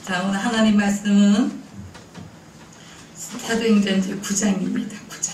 자, 오늘 하나님 말씀은 사도행전 9장입니다. 9장.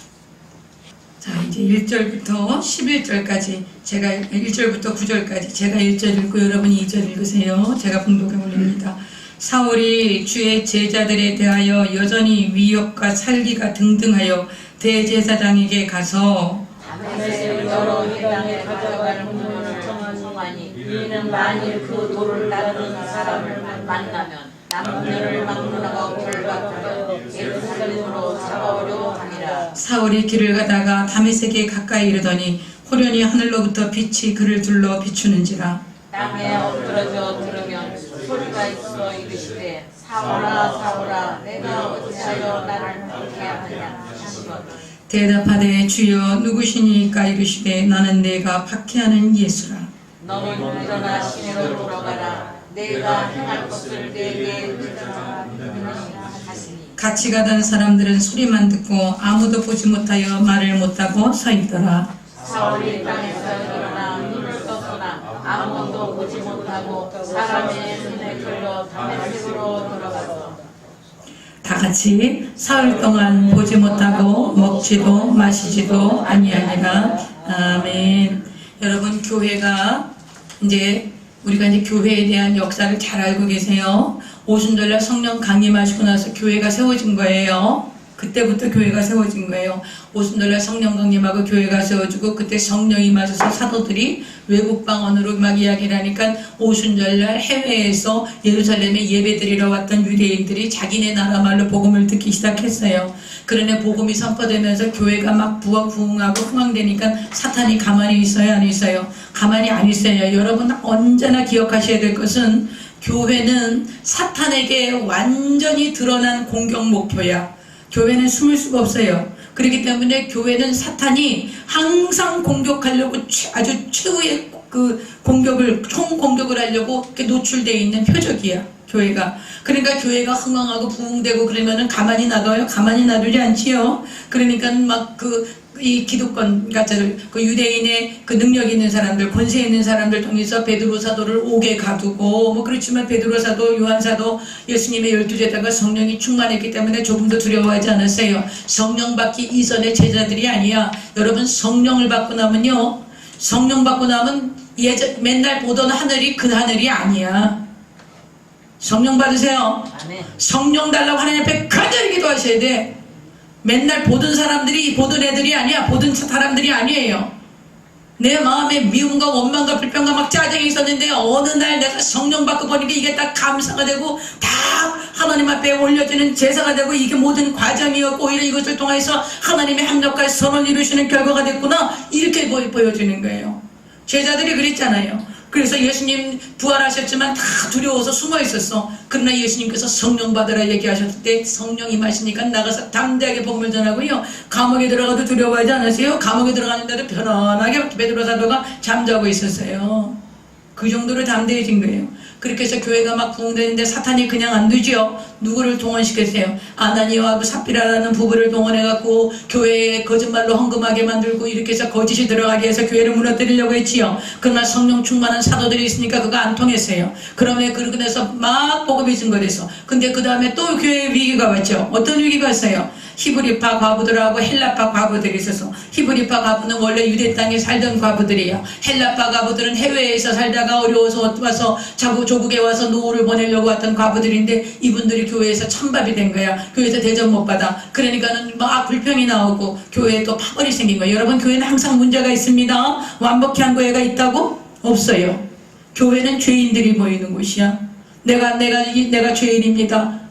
자, 이제 1절부터 11절까지 제가 1절부터 9절까지 제가 1절 읽고 여러분이 2절 읽으세요. 제가 봉독해 올립니다. 사울이 주의 제자들에 대하여 여전히 위협과 살기가 등등하여 대제사장에게 가서 다메섹 여러 회당에 가져갈 문을 정하니 이는 만일 그 도를 따르는 사람을 만나면 남녀를 막론하고 결박하여 예루살렘으로 잡아오려 함이라. 사울이 길을 가다가 다메섹에 가까이 이르더니 호련히 하늘로부터 빛이 그를 둘러 비추는지라. 땅에 엎드러져 들으면 소리가 있어 이르시되 사울아 사울아 내가 어찌하여 나를 박해하느냐 하시거든. 대답하되 주여 누구시니까 이르시되 나는 내가 박해하는 예수라. 너는 일어나 시내로 돌아가라. 내가 행할 것을 내게 일어나 하시니. 같이 가던 사람들은 소리만 듣고 아무도 보지 못하여 말을 못하고 서 있더라. 사울이 땅에서 일어나 눈을 떴으나 아무도 보지 못하고 사람의 눈에 걸려 다메섹으로 돌아가서 다 같이 사흘 동안 보지 못하고 먹지도 마시지도 아니하니라. 아멘. 여러분, 교회가 이제 우리가 이제 교회에 대한 역사를 잘 알고 계세요. 오순절날 성령 강림하시고 나서 교회가 세워진 거예요. 그때부터 교회가 세워진 거예요. 오순절날 성령 강림하고 교회가 세워지고 그때 성령이 임하셔서 사도들이 외국 방언으로 막 이야기를 하니까 오순절날 해외에서 예루살렘에 예배드리러 왔던 유대인들이 자기네 나라 말로 복음을 듣기 시작했어요. 그러네 복음이 선포되면서 교회가 막 부흥하고 흥왕되니까 사탄이 가만히 있어요, 안 있어요? 가만히 안 있어요. 여러분 언제나 기억하셔야 될 것은 교회는 사탄에게 완전히 드러난 공격 목표야. 교회는 숨을 수가 없어요. 그렇기 때문에 교회는 사탄이 항상 공격하려고 아주 최후의 그 공격을, 총 공격을 하려고 이렇게 노출되어 있는 표적이야, 교회가. 그러니까 교회가 흥왕하고 부흥되고 그러면은 가만히 놔둬요? 가만히 놔두지 않지요. 그러니까 막 이 기득권 같은 그 유대인의 그 능력 있는 사람들, 권세 있는 사람들 통해서 베드로 사도를 옥에 가두고 뭐 그렇지만 베드로 사도, 요한 사도, 예수님의 12제자가 성령이 충만했기 때문에 조금도 두려워하지 않았어요. 성령 받기 이전의 제자들이 아니야. 여러분, 성령을 받고 나면요, 성령 받고 나면 맨날 보던 하늘이 그 하늘이 아니야. 성령 받으세요. 아멘. 성령 달라고 하나님 앞에 간절히 기도하셔야 돼. 맨날 보던 사람들이 보던 애들이 아니야. 보던 사람들이 아니에요. 내 마음에 미움과 원망과 불평과 막 짜증이 있었는데 어느 날 내가 성령 받고 보니까 이게 딱 감사가 되고 다 하나님 앞에 올려지는 제사가 되고 이게 모든 과정이었고 오히려 이것을 통해서 하나님의 합력과 선을 이루시는 결과가 됐구나, 이렇게 보여지는 거예요. 제자들이 그랬잖아요. 그래서 예수님 부활하셨지만 다 두려워서 숨어 있었어. 그러나 예수님께서 성령 받으라 얘기하셨을 때 성령이 마시니까 나가서 담대하게 복음을 전하고요. 감옥에 들어가도 두려워하지 않으세요? 감옥에 들어가는데도 편안하게 베드로 사도가 잠자고 있었어요. 그 정도로 담대해진 거예요. 그렇게 해서 교회가 막 부흥되는데 사탄이 그냥 안 두죠. 누구를 동원시켰어요? 아나니아와 삽비라라는 부부를 동원해갖고 교회에 거짓말로 헌금하게 만들고 이렇게 해서 거짓이 들어가게 해서 교회를 무너뜨리려고 했지요. 그러나 성령 충만한 사도들이 있으니까 그거 안 통했어요. 그러면 그러고 나서 막 복음이 증거돼서. 근데 그 다음에 또 교회에 위기가 왔죠. 어떤 위기가 왔어요? 히브리파 과부들하고 헬라파 과부들이 있어서, 히브리파 과부는 원래 유대 땅에 살던 과부들이에요. 헬라파 과부들은 해외에서 살다가 어려워서 와서 조국에 와서 노후를 보내려고 왔던 과부들인데 이분들이 교회에서 찬밥이 된 거야. 교회에서 대접 못 받아. 그러니까는 막 불평이 나오고 교회에 또 파벌이 생긴 거예요. 여러분, 교회는 항상 문제가 있습니다. 완벽히 한 교회가 있다고? 없어요. 교회는 죄인들이 모이는 곳이야. 내가 죄인입니다.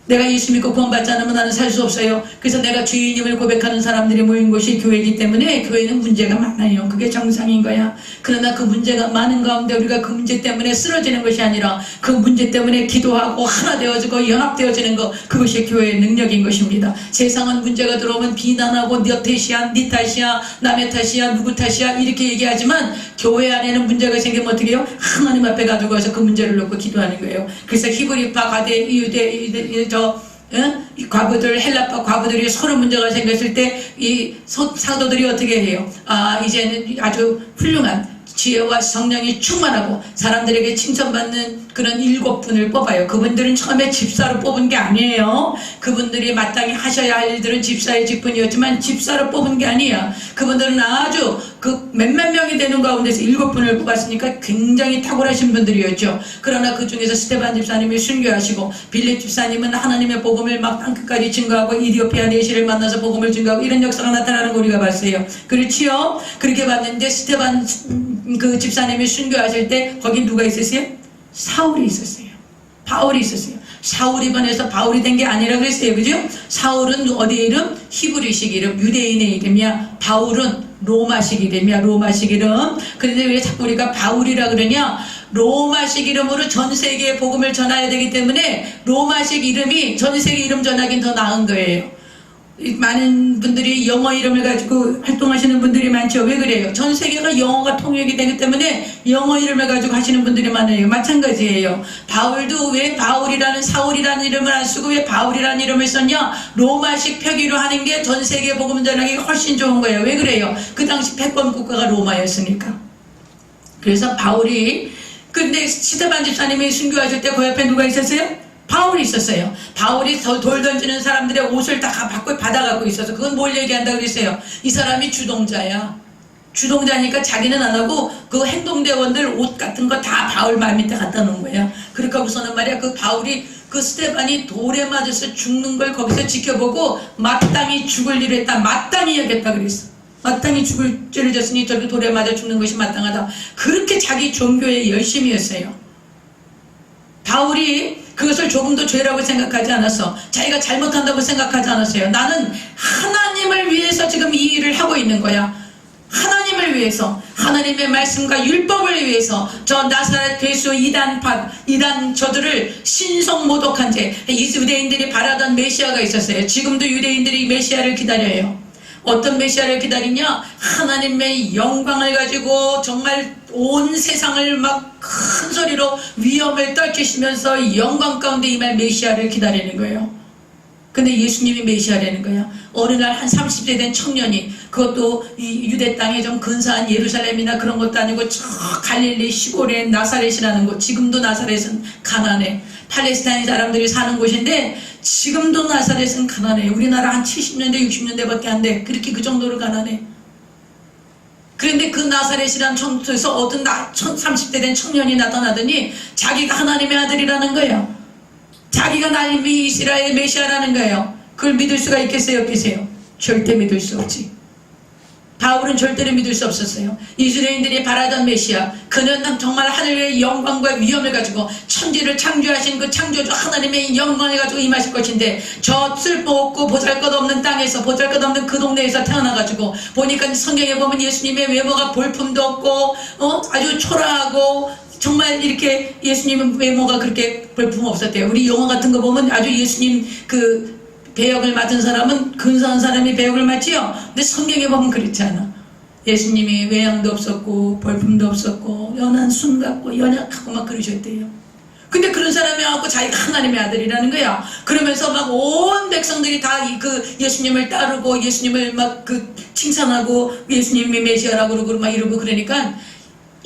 내가 예수 믿고 구원받지 않으면 나는 살 수 없어요. 그래서 내가 죄인임을 고백하는 사람들이 모인 곳이 교회이기 때문에 교회는 문제가 많아요. 그게 정상인 거야. 그러나 그 문제가 많은 가운데 우리가 그 문제 때문에 쓰러지는 것이 아니라 그 문제 때문에 기도하고 하나 되어지고 연합되어지는 것, 그것이 교회의 능력인 것입니다. 세상은 문제가 들어오면 비난하고 너 탓이야, 네 탓이야, 남의 탓이야, 누구 탓이야 이렇게 얘기하지만 교회 안에는 문제가 생기면 어떻게 해요? 하나님 앞에 가지고 와서 그 문제를 놓고 기도하는 거예요. 그래서 히브리파, 가대, 이 과부들, 헬라파 과부들이 서로 문제가 생겼을 때 이 사도들이 어떻게 해요? 이제는 아주 훌륭한 지혜와 성령이 충만하고 사람들에게 칭찬받는 그런 7분을 뽑아요. 그분들은 처음에 집사로 뽑은 게 아니에요. 그분들이 마땅히 하셔야 할 일들은 집사의 직분이었지만 집사로 뽑은 게 아니야. 그분들은 아주 그 몇몇 명이 되는 가운데서 7분을 뽑았으니까 굉장히 탁월하신 분들이었죠. 그러나 그 중에서 스테반 집사님이 순교하시고 빌립 집사님은 하나님의 복음을 막 땅끝까지 증거하고 이디오피아 내시를 만나서 복음을 증거하고 이런 역사가 나타나는 거 우리가 봤어요. 그렇지요? 그렇게 봤는데 스테반 그 집사님이 순교하실 때 거기 누가 있었어요? 사울이 있었어요. 바울이 있었어요. 사울이 번해서 바울이 된 게 아니라 그랬어요. 그죠? 사울은 어디의 이름? 히브리식 이름, 유대인의 이름이야. 바울은 로마식 이름이야. 로마식 이름. 그런데 왜 자꾸 우리가 바울이라 그러냐? 로마식 이름으로 전 세계에 복음을 전해야 되기 때문에 로마식 이름이 전 세계 이름 전하긴 더 나은 거예요. 많은 분들이 영어 이름을 가지고 활동하시는 분들이 많죠. 왜 그래요? 전 세계가 영어가 통역이 되기 때문에 영어 이름을 가지고 하시는 분들이 많아요. 마찬가지예요. 바울도 왜 바울이라는 사울이라는 이름을 안 쓰고 왜 바울이라는 이름을 썼냐? 로마식 표기로 하는 게 전 세계 복음 전하기가 훨씬 좋은 거예요. 왜 그래요? 그 당시 패권 국가가 로마였으니까. 그래서 바울이 근데 스테반 집사님이 순교하실 때 그 옆에 누가 있었어요? 바울이 있었어요. 바울이 돌 던지는 사람들의 옷을 다 받아갖고 있어서 그건 뭘 얘기한다 그랬어요? 이 사람이 주동자야. 주동자니까 자기는 안 하고 그 행동대원들 옷 같은 거 다 바울 말 밑에 갖다 놓은 거예요. 그러니까 우선은 말이야 그 바울이 그 스테반이 돌에 맞아서 죽는 걸 거기서 지켜보고 마땅히 죽을 일을 했다. 마땅히 여겼다 그랬어. 마땅히 죽을 죄를 졌으니 저렇게 돌에 맞아 죽는 것이 마땅하다. 그렇게 자기 종교에 열심히 했어요. 바울이 그것을 조금도 죄라고 생각하지 않았어. 자기가 잘못한다고 생각하지 않았어요. 나는 하나님을 위해서 지금 이 일을 하고 있는 거야. 하나님을 위해서, 하나님의 말씀과 율법을 위해서 저 나사렛 괴수 이단 저들을 신성모독한 죄. 유대인들이 바라던 메시아가 있었어요. 지금도 유대인들이 메시아를 기다려요. 어떤 메시아를 기다리냐? 하나님의 영광을 가지고 정말 온 세상을 막 큰 소리로 위엄을 떨치시면서 영광 가운데 임할 메시아를 기다리는 거예요. 근데 예수님이 메시아라는 거야. 어느 날 한 30대 된 청년이, 그것도 이 유대 땅에 좀 근사한 예루살렘이나 그런 것도 아니고 저 갈릴리 시골의 나사렛이라는 곳, 지금도 나사렛은 가난해. 팔레스타인 사람들이 사는 곳인데 지금도 나사렛은 가난해. 우리나라 한 70년대 60년대밖에 안 돼. 그렇게 그 정도로 가난해. 그런데 그 나사렛이라는 청소에서 어떤 30대 된 청년이 나타나더니 자기가 하나님의 아들이라는 거예요. 자기가 나님이 이스라엘 메시아라는 거예요. 그걸 믿을 수가 있겠어요? 없겠어요? 절대 믿을 수 없지. 바울은 절대로 믿을 수 없었어요. 이스라엘인들이 바라던 메시아, 그는 정말 하늘의 영광과 위엄을 가지고 천지를 창조하신 그 창조주 하나님의 영광을 가지고 임하실 것인데 저 쓸모없고 보잘것없는 땅에서, 보잘것없는 그 동네에서 태어나가지고 보니까 성경에 보면 예수님의 외모가 볼품도 없고 아주 초라하고 정말 이렇게 예수님은 외모가 그렇게 볼품 없었대요. 우리 영화 같은 거 보면 아주 예수님 그 배역을 맡은 사람은 근사한 사람이 배역을 맡지요. 근데 성경에 보면 그렇지 않아. 예수님이 외양도 없었고 볼품도 없었고 연한 순 같고 연약하고 막 그러셨대요. 근데 그런 사람이 와갖고 자기가 하나님의 아들이라는 거야. 그러면서 막 온 백성들이 다 그 예수님을 따르고 예수님을 막 그 칭찬하고 예수님이 메시아라고 그러고 막 이러고 그러니까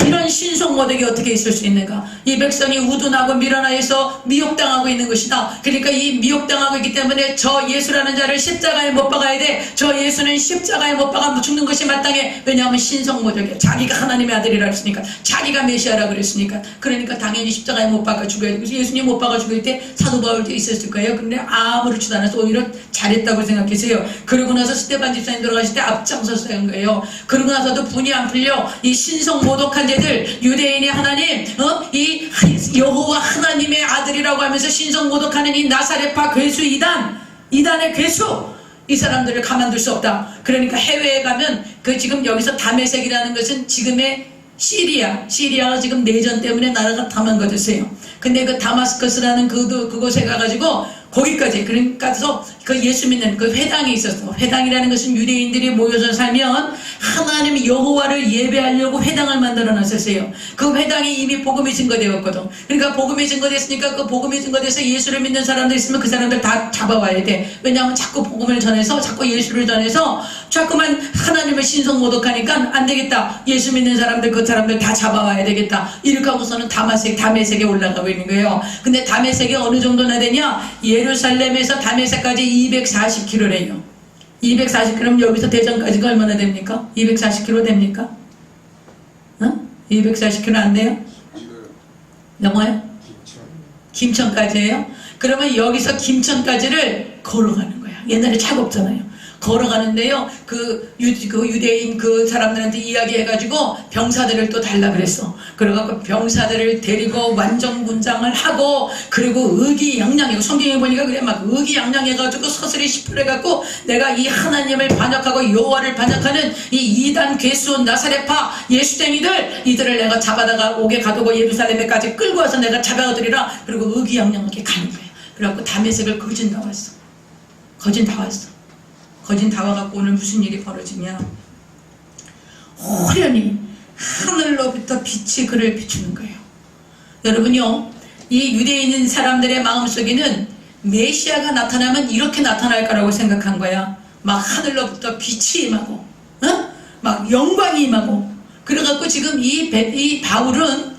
이런 신성모독이 어떻게 있을 수 있는가? 이 백성이 우둔하고 밀어나해서 미혹당하고 있는 것이다. 그러니까 이 미혹당하고 있기 때문에 저 예수라는 자를 십자가에 못 박아야 돼. 저 예수는 십자가에 못 박아 죽는 것이 마땅해. 왜냐하면 신성모독이야. 자기가 하나님의 아들이라 했으니까, 자기가 메시아라 그랬으니까. 그러니까 당연히 십자가에 못 박아 죽여야 돼. 그래서 예수님 못 박아 죽일 때 사도 바울도 있었을 거예요. 근데 아무렇지도 않아서 오히려 잘했다고 생각했어요. 그러고 나서 스테반 집사님 돌아가실 때 앞장서서 한 거예요. 그러고 나서도 분이 안 풀려. 이 신성모독한 자들, 유대인의 하나님, 이 여호와 하나님의 아들이라고 하면서 신성모독하는 이 나사렛파 괴수 이단의 괴수, 이 사람들을 가만둘 수 없다. 그러니까 해외에 가면 그 지금 여기서 다메섹이라는 것은 지금의 시리아가 지금 내전 때문에 나라가 다 망가졌어요. 근데 그 다마스커스라는 그곳에 가가지고 거기까지. 그러니까서 그 예수 믿는 그 회당이 있었어. 회당이라는 것은 유대인들이 모여서 살면 하나님 여호와를 예배하려고 회당을 만들어 놨었어요. 그 회당이 이미 복음이 증거되었거든. 그러니까 복음이 증거됐으니까 그 복음이 증거돼서 예수를 믿는 사람들 있으면 그 사람들 다 잡아와야 돼. 왜냐하면 자꾸 복음을 전해서 자꾸 예수를 전해서 자꾸만 하나님을 신성 모독하니까 안 되겠다. 예수 믿는 사람들 그 사람들 다 잡아와야 되겠다. 이렇게 하고서는 다메섹에 올라가고 있는 거예요. 근데 다메섹이 어느 정도나 되냐? 예루살렘에서 다메섹까지 240km래요. 240km 여기서 대전까지가 얼마나 됩니까? 240km 됩니까? 240km 안 돼요? 넘어요? 김천까지예요? 그러면 여기서 김천까지를 걸어가는 거야. 옛날에 차가 없잖아요. 걸어가는데요. 그 유대인 그 사람들한테 이야기해가지고 병사들을 또 달라 그랬어. 그래갖고 병사들을 데리고 완전군장을 하고 그리고 의기양양해. 성경에 보니까 그래 막 의기양양해가지고 서슬이 시풀해갖고 내가 이 하나님을 반역하고 여호와를 반역하는 이 이단 괴수 나사렛파 예수쟁이들 이들을 내가 잡아다가 옥에 가두고 예루살렘에까지 끌고 와서 내가 잡아들이라. 그리고 의기양양하게 가는 거예요. 그래갖고 다메섹을 거진 다 왔어. 거진 다 왔어. 거진 다 와갖고 오늘 무슨 일이 벌어지냐. 호련히 하늘로부터 빛이 그를 비추는 거예요. 여러분요, 이 유대인 사람들의 마음속에는 메시아가 나타나면 이렇게 나타날 거라고 생각한 거야. 막 하늘로부터 빛이 임하고 막 영광이 임하고. 그래갖고 지금 이 바울은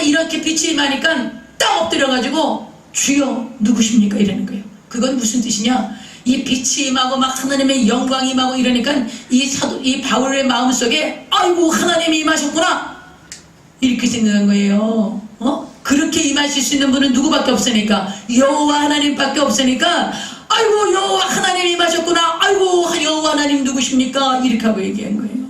이렇게 빛이 임하니까 딱 엎드려가지고 주여 누구십니까? 이러는 거예요. 그건 무슨 뜻이냐? 이 빛이 임하고 막 하나님의 영광이 임하고 이러니까 이 바울의 마음속에 아이고 하나님이 임하셨구나 이렇게 생각한 거예요. 그렇게 임하실 수 있는 분은 누구밖에 없으니까 여호와 하나님밖에 없으니까 아이고 여호와 하나님이 임하셨구나. 아이고 여호와 하나님 누구십니까? 이렇게 하고 얘기한 거예요.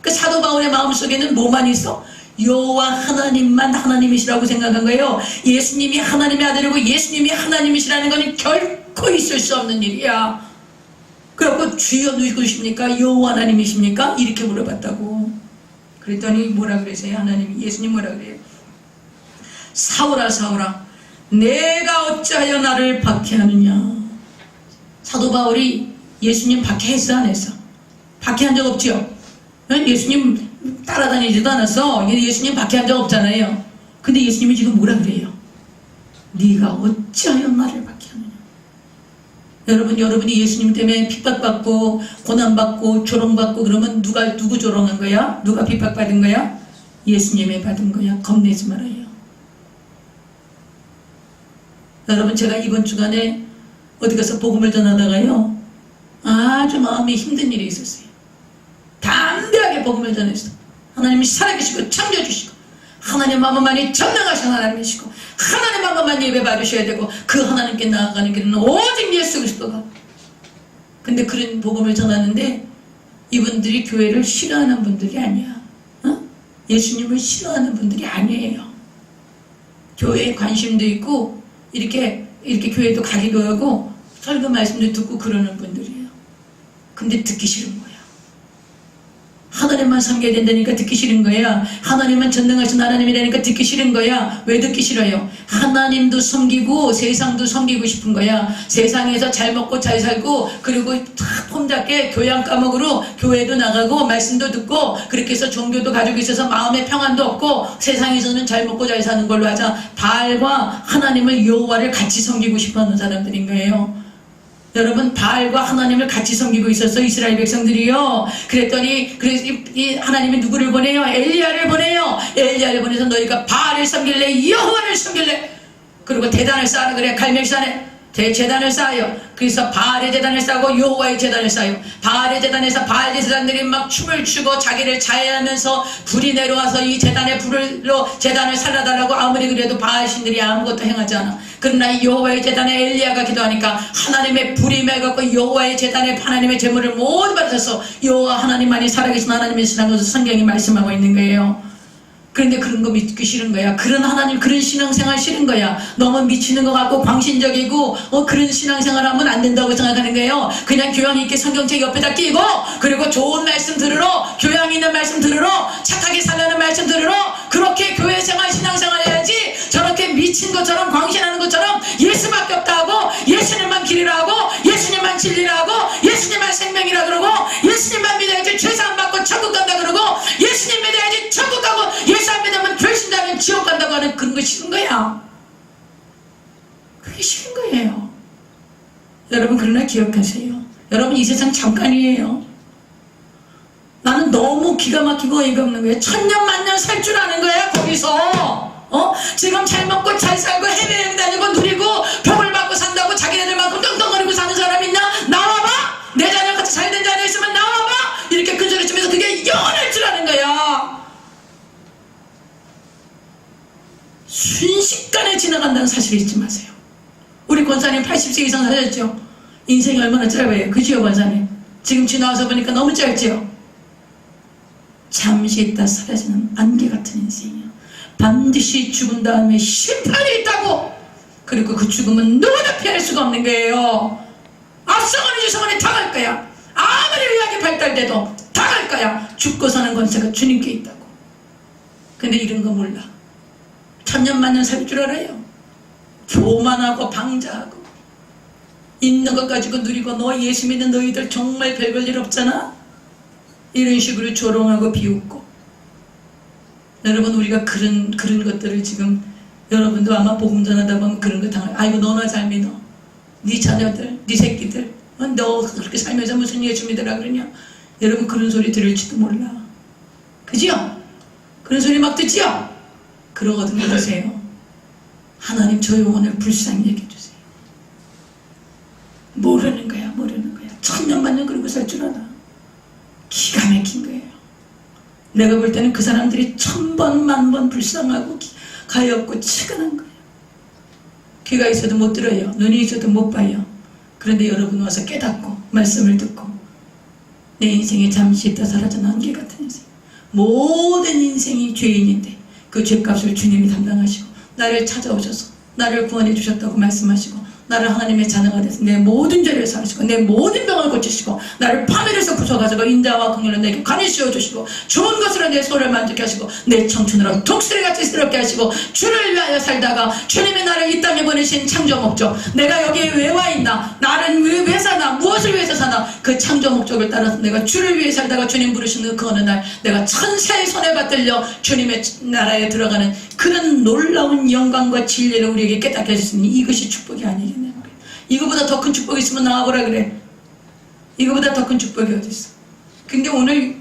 그 사도 바울의 마음속에는 뭐만 있어? 여호와 하나님만 하나님이시라고 생각한 거예요. 예수님이 하나님의 아들이고 예수님이 하나님이시라는 것은 결코 있을 수 없는 일이야. 그래갖고 주여 누구십니까? 여호와 하나님이십니까? 이렇게 물어봤다고. 그랬더니 뭐라 그러세요? 하나님이 예수님 뭐라 그래요? 사울아 사울아 내가 어찌하여 나를 박해하느냐. 사도 바울이 예수님 박해했어 안 했어? 박해한 적 없죠? 예수님 따라다니지도 않았어. 예수님 박해한 적 없잖아요. 근데 예수님이 지금 뭐라 그래요? 네가 어찌하여 나를 박해하느냐. 여러분이 예수님 때문에 핍박받고 고난받고 조롱받고 그러면 누구 조롱한 거야? 누가 핍박받은 거야? 예수님이 받은 거야. 겁내지 말아요. 여러분 제가 이번 주간에 어디 가서 복음을 전하다가요 아주 마음이 힘든 일이 있었어요. 담대하게 복음을 전했어. 하나님이 살아계시고 창조주시고 하나님 한 번만이 전능하신 하나님이시고 하나님 한 번만 예배 받으셔야 되고 그 하나님께 나아가는 길은 오직 예수 그리스도가. 근데 그런 복음을 전하는데 이분들이 교회를 싫어하는 분들이 아니야. 예수님을 싫어하는 분들이 아니에요. 교회에 관심도 있고 이렇게 교회도 가기도 하고 설교 말씀도 듣고 그러는 분들이에요. 근데 듣기 싫은 거야. 하나님만 섬겨야 된다니까 듣기 싫은 거야. 하나님만 전능하신 하나님이라니까 듣기 싫은 거야. 왜 듣기 싫어요? 하나님도 섬기고 세상도 섬기고 싶은 거야. 세상에서 잘 먹고 잘 살고 그리고 폼잡게 교양 과목으로 교회도 나가고 말씀도 듣고 그렇게 해서 종교도 가지고 있어서 마음의 평안도 없고 세상에서는 잘 먹고 잘 사는 걸로 하자. 바알과 하나님을 여호와를 같이 섬기고 싶어하는 사람들인 거예요. 여러분 바알과 하나님을 같이 섬기고 있었어 이스라엘 백성들이요. 그랬더니 그래서 이 하나님이 누구를 보내요? 엘리야를 보내요. 엘리야를 보내서 너희가 바알을 섬길래 여호와를 섬길래 그리고 대단을 쌓으라 그래. 갈멜산에 대제단을 쌓아요. 그래서 바알의 제단을 쌓고 여호와의 제단을 쌓아요. 바알의 제단에서 바알 제사장들이 막 춤을 추고 자기를 자해하면서 불이 내려와서 이 제단의 불로 제단을 살려달라고 아무리 그래도 바알 신들이 아무것도 행하지 않아. 그러나 이 여호와의 제단에 엘리야가 기도하니까 하나님의 불이 맺었고 여호와의 제단에 하나님의 제물을 모두 받으셔서 여호와 하나님만이 살아계신 하나님이시라는 것을 성경이 말씀하고 있는 거예요. 그런데 그런 거 믿기 싫은 거야. 그런 하나님, 그런 신앙생활 싫은 거야. 너무 미치는 것 같고 광신적이고 그런 신앙생활 하면 안 된다고 생각하는 거예요. 그냥 교양 있게 성경책 옆에다 끼고 그리고 좋은 말씀 들으러 교양 있는 말씀 들으러 착하게 살려는 말씀 들으러 그렇게 교회생활 신앙생활 해야지 저렇게 미친 것처럼 광신하는 것처럼 예수밖에 없다 지옥 간다고 하는 그런 거 싫은 거야. 그게 싫은 거예요. 여러분, 그러나 기억하세요. 여러분, 이 세상 잠깐이에요. 나는 너무 기가 막히고 어이가 없는 거예요. 천년 만년 살 줄 아는 거야, 거기서. 지금 잘 먹고 잘 살고 해외여행 다니고 누리고 벽을 받고 산다고 자기네들만큼 떵떵거리고 사는 사람 있나? 나와봐! 내 자녀 같이 잘된 자녀 있으면 나와봐! 이렇게 큰 소리 치면서 그게 영원할 줄 아는 거야. 순식간에 지나간다는 사실을 잊지 마세요. 우리 권사님 80세 이상 사셨죠? 인생이 얼마나 짧아요. 그지요, 권사님? 지금 지나와서 보니까 너무 짧죠? 잠시 있다 사라지는 안개 같은 인생이야. 반드시 죽은 다음에 심판이 있다고. 그리고 그 죽음은 누구나 피할 수가 없는 거예요. 앞서가는 유성원이 당할 거야. 아무리 의학이 발달돼도 당할 거야. 죽고 사는 권세가 주님께 있다고. 근데 이런 거 몰라. 천년 만년 살 줄 알아요. 교만하고 방자하고 있는 것 가지고 누리고 너 예수 믿는 너희들 정말 별별 일 없잖아. 이런 식으로 조롱하고 비웃고. 여러분, 우리가 그런 것들을 지금 여러분도 아마 복음 전하다 보면 그런 거 당할. 아이고, 너나 잘 믿어. 네 자녀들, 네 새끼들, 너 그렇게 살면서 무슨 예수 믿으라 그러냐. 여러분, 그런 소리 들을지도 몰라. 그지요? 그런 소리 막 듣지요? 그러거든요. 보세요. 하나님 저 영혼을 불쌍히 여겨주세요. 모르는 거야, 모르는 거야. 천년 만년 그러고 살 줄 알아. 기가 막힌 거예요. 내가 볼 때는 그 사람들이 1000번 만번 불쌍하고 가엾고 치근한 거예요. 귀가 있어도 못 들어요. 눈이 있어도 못 봐요. 그런데 여러분 와서 깨닫고 말씀을 듣고 내 인생에 잠시 있다 사라진 안개 같은 인생. 모든 인생이 죄인인데 그 죄값을 주님이 담당하시고 나를 찾아오셔서 나를 구원해 주셨다고 말씀하시고 나를 하나님의 자녀가 돼서 내 모든 죄를 사하시고 내 모든 병을 고치시고 나를 파멸에서 구속하시고 인자와 긍휼로 내게 간이 씌워주시고 좋은 것으로 내 소를 만족케 하시고 내 청춘으로 독수리같이 새롭게 하시고 주를 위하여 살다가 주님이 나를 이 땅에 보내신 창조 목적, 내가 여기에 왜 와 있나, 나는 왜 사나, 무엇을 위해서 사나, 그 창조 목적을 따라서 내가 주를 위해 살다가 주님 부르시는 그 어느 날 내가 천사의 손에 받들려 주님의 나라에 들어가는 그런 놀라운 영광과 진리를 우리에게 깨닫게 해주시니 이것이 축복이 아니겠냐. 이거보다 더 큰 축복이 있으면 나와보라 그래. 이거보다 더 큰 축복이 어디 있어. 근데 오늘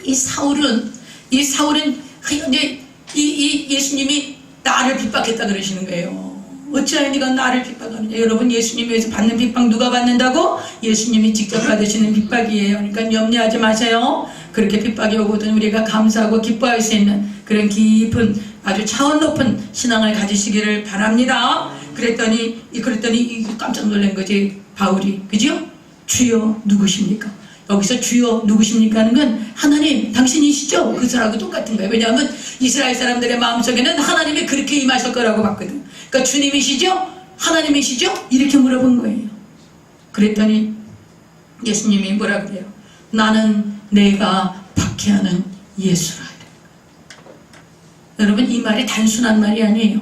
이 사울은 이제 이 예수님이 나를 핍박했다 그러시는 거예요. 어찌하여 네가 나를 핍박하느냐. 여러분, 예수님에서 받는 핍박 누가 받는다고? 예수님이 직접 받으시는 핍박이에요. 그러니까 염려하지 마세요. 그렇게 핍박이 오거든 우리가 감사하고 기뻐할 수 있는 그런 깊은 아주 차원 높은 신앙을 가지시기를 바랍니다. 그랬더니 깜짝 놀란 거지, 바울이. 그죠? 주여 누구십니까? 여기서 주여 누구십니까 하는 건 하나님 당신이시죠? 그 사람하고 똑같은 거예요. 왜냐하면 이스라엘 사람들의 마음속에는 하나님이 그렇게 임하실 거라고 봤거든. 그러니까 주님이시죠? 하나님이시죠? 이렇게 물어본 거예요. 그랬더니 예수님이 뭐라 그래요? 나는 내가 박해하는 예수라. 여러분, 이 말이 단순한 말이 아니에요.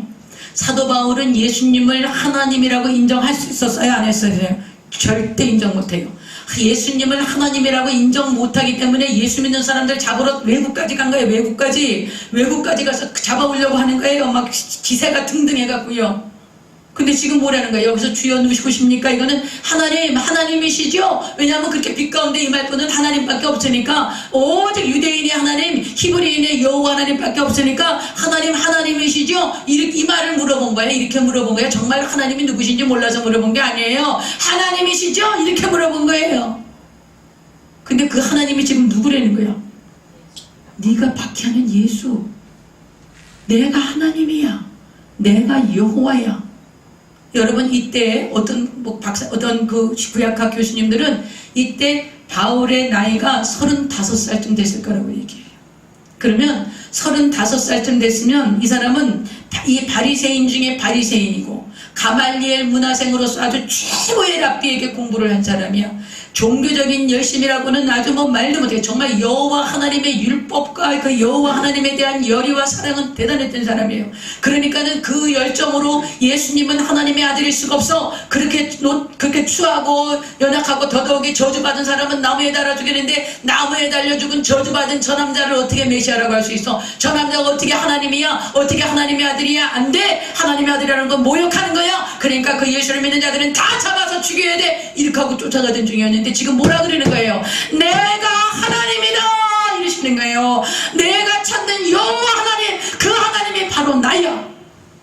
사도 바울은 예수님을 하나님이라고 인정할 수 있었어요? 안 했어요? 절대 인정 못해요. 예수님을 하나님이라고 인정 못하기 때문에 예수 믿는 사람들 잡으러 외국까지 간 거예요. 외국까지 가서 잡아오려고 하는 거예요. 막 기세가 등등해갖고요. 근데 지금 뭐라는 거예요? 여기서 주여 누구십니까? 이거는 하나님이시죠? 왜냐하면 그렇게 빛 가운데 임할 분은 하나님밖에 없으니까, 오직 유대인의 하나님, 히브리인의 여호와 하나님밖에 없으니까 하나님이시죠? 이 말을 물어본 거예요. 이렇게 물어본 거예요. 정말 하나님이 누구신지 몰라서 물어본 게 아니에요. 하나님이시죠? 이렇게 물어본 거예요. 근데 그 하나님이 지금 누구라는 거예요? 네가 박해하는 예수. 내가 하나님이야. 내가 여호와야. 여러분, 이때 어떤 그 구약학 교수님들은 이때 바울의 나이가 35살쯤 됐을 거라고 얘기해요. 그러면 35살쯤 됐으면 이 사람은 이 바리새인 중에 바리새인이고 가말리엘 문화생으로서 아주 최고의 랍비에게 공부를 한 사람이야. 종교적인 열심이라고는 아주 뭐 말도 못해. 정말 여호와 하나님의 율법과 그 여호와 하나님에 대한 열의와 사랑은 대단했던 사람이에요. 그러니까는 그 열정으로 예수님은 하나님의 아들일 수가 없어. 그렇게 추하고 연약하고 더더욱이 저주받은 사람은 나무에 달아 죽이는데, 나무에 달려 죽은 저주받은 저 남자를 어떻게 메시아라고 할 수 있어? 저 남자가 어떻게 하나님이야? 어떻게 하나님의 아들이야? 안 돼! 하나님의 아들이라는 건 모욕하는 거야. 그러니까 그 예수를 믿는 자들은 다 잡아서 죽여야 돼, 이렇게 하고 쫓아가던 중이었는데, 지금 뭐라 그러는 거예요? 내가 하나님이다 이러시는 거예요. 내가 찾는 여호와 하나님, 그 하나님이 바로 나야,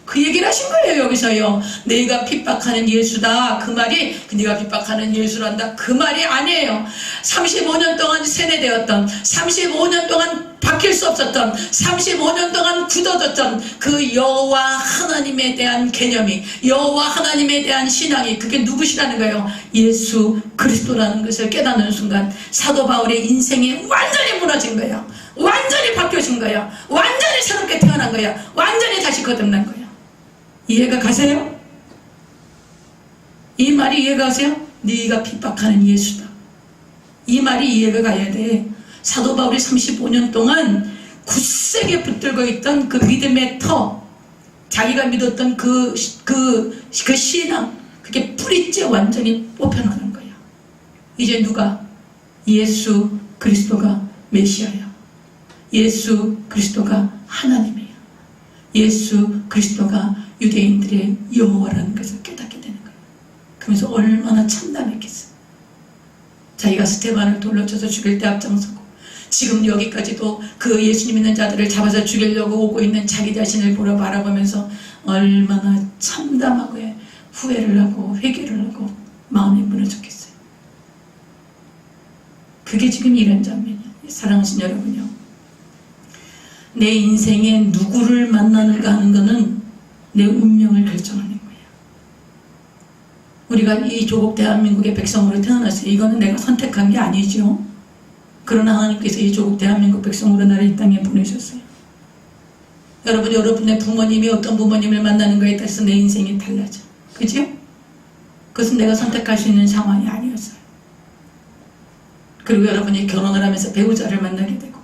그 얘기를 하신 거예요. 여기서요, 내가 핍박하는 예수다, 그 말이 네가 핍박하는 예수란다, 그 말이 아니에요. 35년 동안 세뇌되었던, 35년 동안 바뀔 수 없었던, 35년 동안 굳어졌던 그 여호와 하나님에 대한 개념이, 여호와 하나님에 대한 신앙이, 그게 누구시라는 거예요? 예수 그리스도라는 것을 깨닫는 순간 사도 바울의 인생이 완전히 무너진 거예요. 완전히 바뀌어진 거예요. 완전히 새롭게 태어난 거예요. 완전히 다시 거듭난 거예요. 이해가 가세요? 이 말이 이해가 가세요? 네가 핍박하는 예수다, 이 말이 이해가 가야 돼. 사도 바울이 35년 동안 굳세게 붙들고 있던 그 믿음의 터, 자기가 믿었던 그 신앙, 그게 뿌리째 완전히 뽑혀나가는 거야. 이제 누가? 예수 그리스도가 메시아야. 예수 그리스도가 하나님이야. 예수 그리스도가 유대인들의 여호와라는 것을 깨닫게 되는 거예요. 그러면서 얼마나 참담했겠어요. 자기가 스테반을 돌로 쳐서 죽일 때 앞장서고, 지금 여기까지도 그 예수님 믿는 자들을 잡아서 죽이려고 오고 있는 자기 자신을 보러 바라보면서 얼마나 참담하고 후회를 하고 회개를 하고 마음이 무너졌겠어요. 그게 지금 이런 장면이에요. 사랑하신 여러분요, 내 인생에 누구를 만나는가 하는 것은 내 운명을 결정하는 거예요. 우리가 이 조국 대한민국의 백성으로 태어났어요. 이거는 내가 선택한 게 아니죠. 그러나 하나님께서 이 조국 대한민국 백성으로 나를 이 땅에 보내셨어요. 여러분의 부모님이 어떤 부모님을 만나는 거에 따라서 내 인생이 달라져. 그죠? 그것은 내가 선택할 수 있는 상황이 아니었어요. 그리고 여러분이 결혼을 하면서 배우자를 만나게 되고,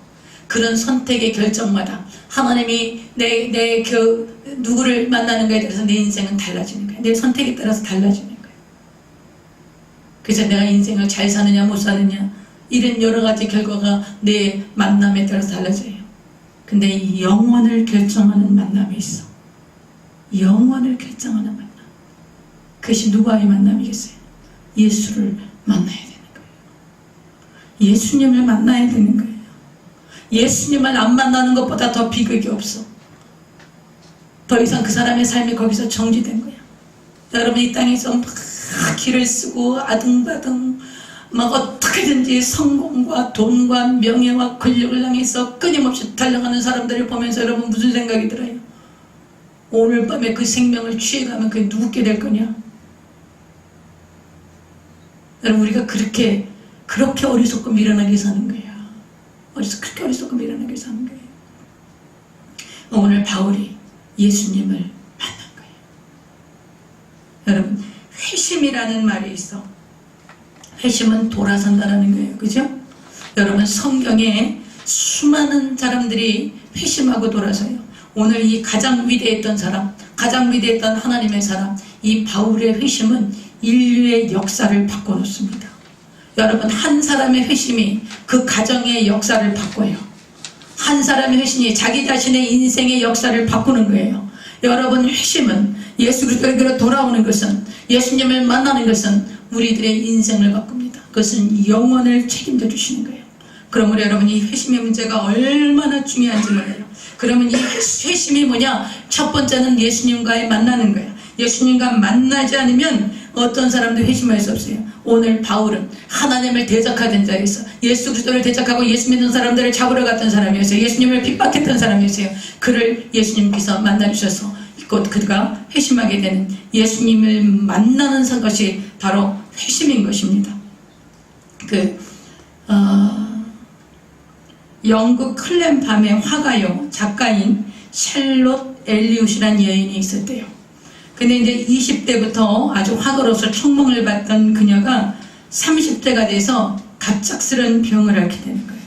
그런 선택의 결정마다 하나님이 누구를 만나는 거에 따라서 내 인생은 달라지는 거예요. 내 선택에 따라서 달라지는 거예요. 그래서 내가 인생을 잘 사느냐 못 사느냐, 이런 여러 가지 결과가 내 만남에 따라서 달라져요. 근데 영원을 결정하는 만남이 있어. 영원을 결정하는 만남. 그것이 누구와의 만남이겠어요? 예수를 만나야 되는 거예요. 예수님을 만나야 되는 거예요. 예수님을 안 만나는 것보다 더 비극이 없어. 더 이상 그 사람의 삶이 거기서 정지된 거야. 여러분, 이 땅에서 막 길을 쓰고 아등바등 막 어떻게든지 성공과 돈과 명예와 권력을 향해서 끊임없이 달려가는 사람들을 보면서 여러분 무슨 생각이 들어요? 오늘 밤에 그 생명을 취해가면 그게 누구게 될 거냐? 여러분, 우리가 그렇게 어리석고 미련하게 사는 거야. 그렇게 어리석고 미련하게 사는 거예요. 오늘 바울이 예수님을 만난 거예요. 여러분, 회심이라는 말이 있어. 회심은 돌아선다라는 거예요. 그죠? 여러분, 성경에 수많은 사람들이 회심하고 돌아서요. 오늘 이 가장 위대했던 사람, 가장 위대했던 하나님의 사람, 이 바울의 회심은 인류의 역사를 바꿔놓습니다. 여러분, 한 사람의 회심이 그 가정의 역사를 바꿔요. 한 사람의 회심이 자기 자신의 인생의 역사를 바꾸는 거예요. 여러분, 회심은 예수 그리스도에게로 돌아오는 것은, 예수님을 만나는 것은 우리들의 인생을 바꿉니다. 그것은 영원을 책임져 주시는 거예요. 그러므로 여러분, 이 회심의 문제가 얼마나 중요한지 몰라요. 그러면 이 회심이 뭐냐? 첫 번째는 예수님과의 만나는 거예요. 예수님과 만나지 않으면 어떤 사람도 회심할 수 없어요. 오늘 바울은 하나님을 대적하던 자였어. 예수 그리스도를 대적하고 예수 믿는 사람들을 잡으러 갔던 사람이었어요. 예수님을 핍박했던 사람이었어요. 그를 예수님께서 만나주셔서 곧 그가 회심하게 되는, 예수님을 만나는 것이 바로 회심인 것입니다. 영국 클램팜의 화가요 작가인 샬롯 엘리웃이라는 여인이 있었대요. 근데 이제 20대부터 아주 화가로서 청몽을 받던 그녀가 30대가 돼서 갑작스런 병을 앓게 되는 거예요.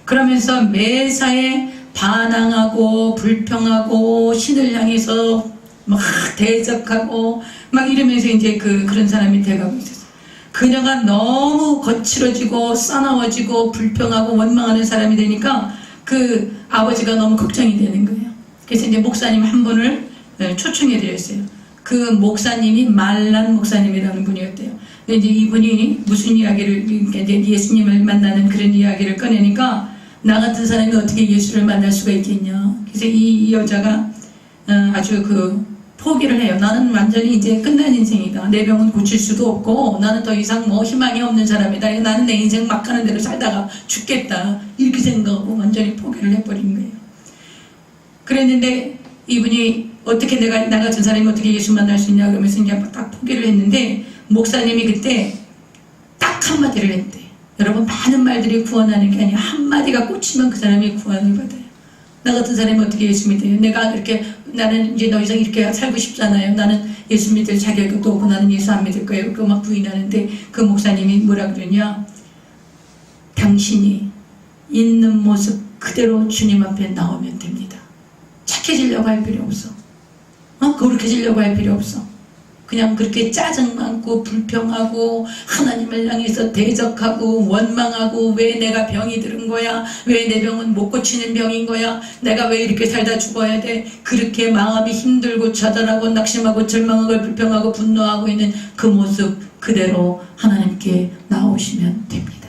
그러면서 매사에 반항하고 불평하고 신을 향해서 막 대적하고 막 이러면서 이제 그런 사람이 돼가고 있었어요. 그녀가 너무 거칠어지고 싸나워지고 불평하고 원망하는 사람이 되니까 그 아버지가 너무 걱정이 되는 거예요. 그래서 이제 목사님 한 분을 초청해 드렸어요. 그 목사님이 말란 목사님이라는 분이었대요. 근데 이제 이분이 무슨 이야기를, 이제 예수님을 만나는 그런 이야기를 꺼내니까 나 같은 사람이 어떻게 예수를 만날 수가 있겠냐. 그래서 이 여자가 아주 포기를 해요. 나는 완전히 이제 끝난 인생이다. 내 병은 고칠 수도 없고 나는 더 이상 뭐 희망이 없는 사람이다. 나는 내 인생 막 가는 대로 살다가 죽겠다. 이렇게 생각하고 완전히 포기를 해버린 거예요. 그랬는데 이분이 어떻게 나 같은 사람이 어떻게 예수 만날 수 있냐 그러면서 이제 딱 포기를 했는데 목사님이 그때 딱 한마디를 했대. 여러분 많은 말들이 구원하는 게 아니라 한마디가 꽂히면 그 사람이 구원을 받아요. 나 같은 사람이 어떻게 예수 믿어요? 내가 이렇게 나는 이제 더 이상 이렇게 살고 싶잖아요. 나는 예수 믿을 자격도 없고 나는 예수 안 믿을 거예요. 그거 막 부인하는데 그 목사님이 뭐라 그러냐? 당신이 있는 모습 그대로 주님 앞에 나오면 됩니다. 착해지려고 할 필요 없어. 거룩해지려고 할 필요 없어. 그냥 그렇게 짜증 많고 불평하고 하나님을 향해서 대적하고 원망하고 왜 내가 병이 들은 거야? 왜 내 병은 못 고치는 병인 거야? 내가 왜 이렇게 살다 죽어야 돼? 그렇게 마음이 힘들고 좌절하고 낙심하고 절망하고 불평하고 분노하고 있는 그 모습 그대로 하나님께 나오시면 됩니다.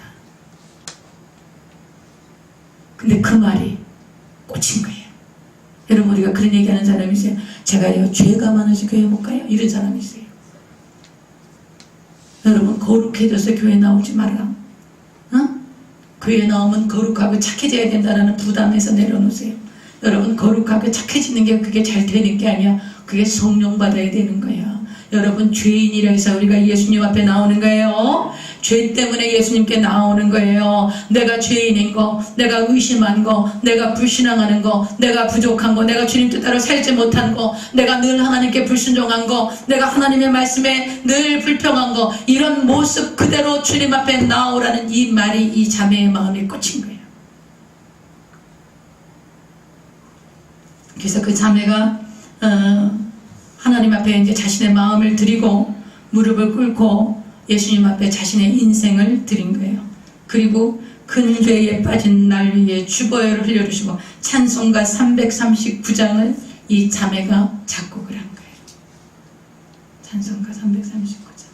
근데 그 말이 꽂힌 거예요. 여러분 우리가 그런 얘기하는 사람이 있어요. 제가요 죄가 많아서 교회 못 가요. 이런 사람이 있어요. 여러분 거룩해져서 교회 나오지 마라. 교회 나오면 거룩하고 착해져야 된다는 부담에서 내려놓으세요. 여러분 거룩하고 착해지는 게 그게 잘 되는 게 아니야. 그게 성령 받아야 되는 거야. 여러분 죄인이라 해서 우리가 예수님 앞에 나오는 거예요. 죄 때문에 예수님께 나오는 거예요. 내가 죄인인 거, 내가 의심한 거, 내가 불신앙하는 거, 내가 부족한 거, 내가 주님 뜻대로 살지 못한 거, 내가 늘 하나님께 불순종한 거, 내가 하나님의 말씀에 늘 불평한 거, 이런 모습 그대로 주님 앞에 나오라는 이 말이 이 자매의 마음에 꽂힌 거예요. 그래서 그 자매가 하나님 앞에 이제 자신의 마음을 드리고 무릎을 꿇고 예수님 앞에 자신의 인생을 드린 거예요. 그리고 큰 죄에 빠진 날 위에 주보혈을 흘려주시고 찬송가 339장을 이 자매가 작곡을 한 거예요. 찬송가 339장.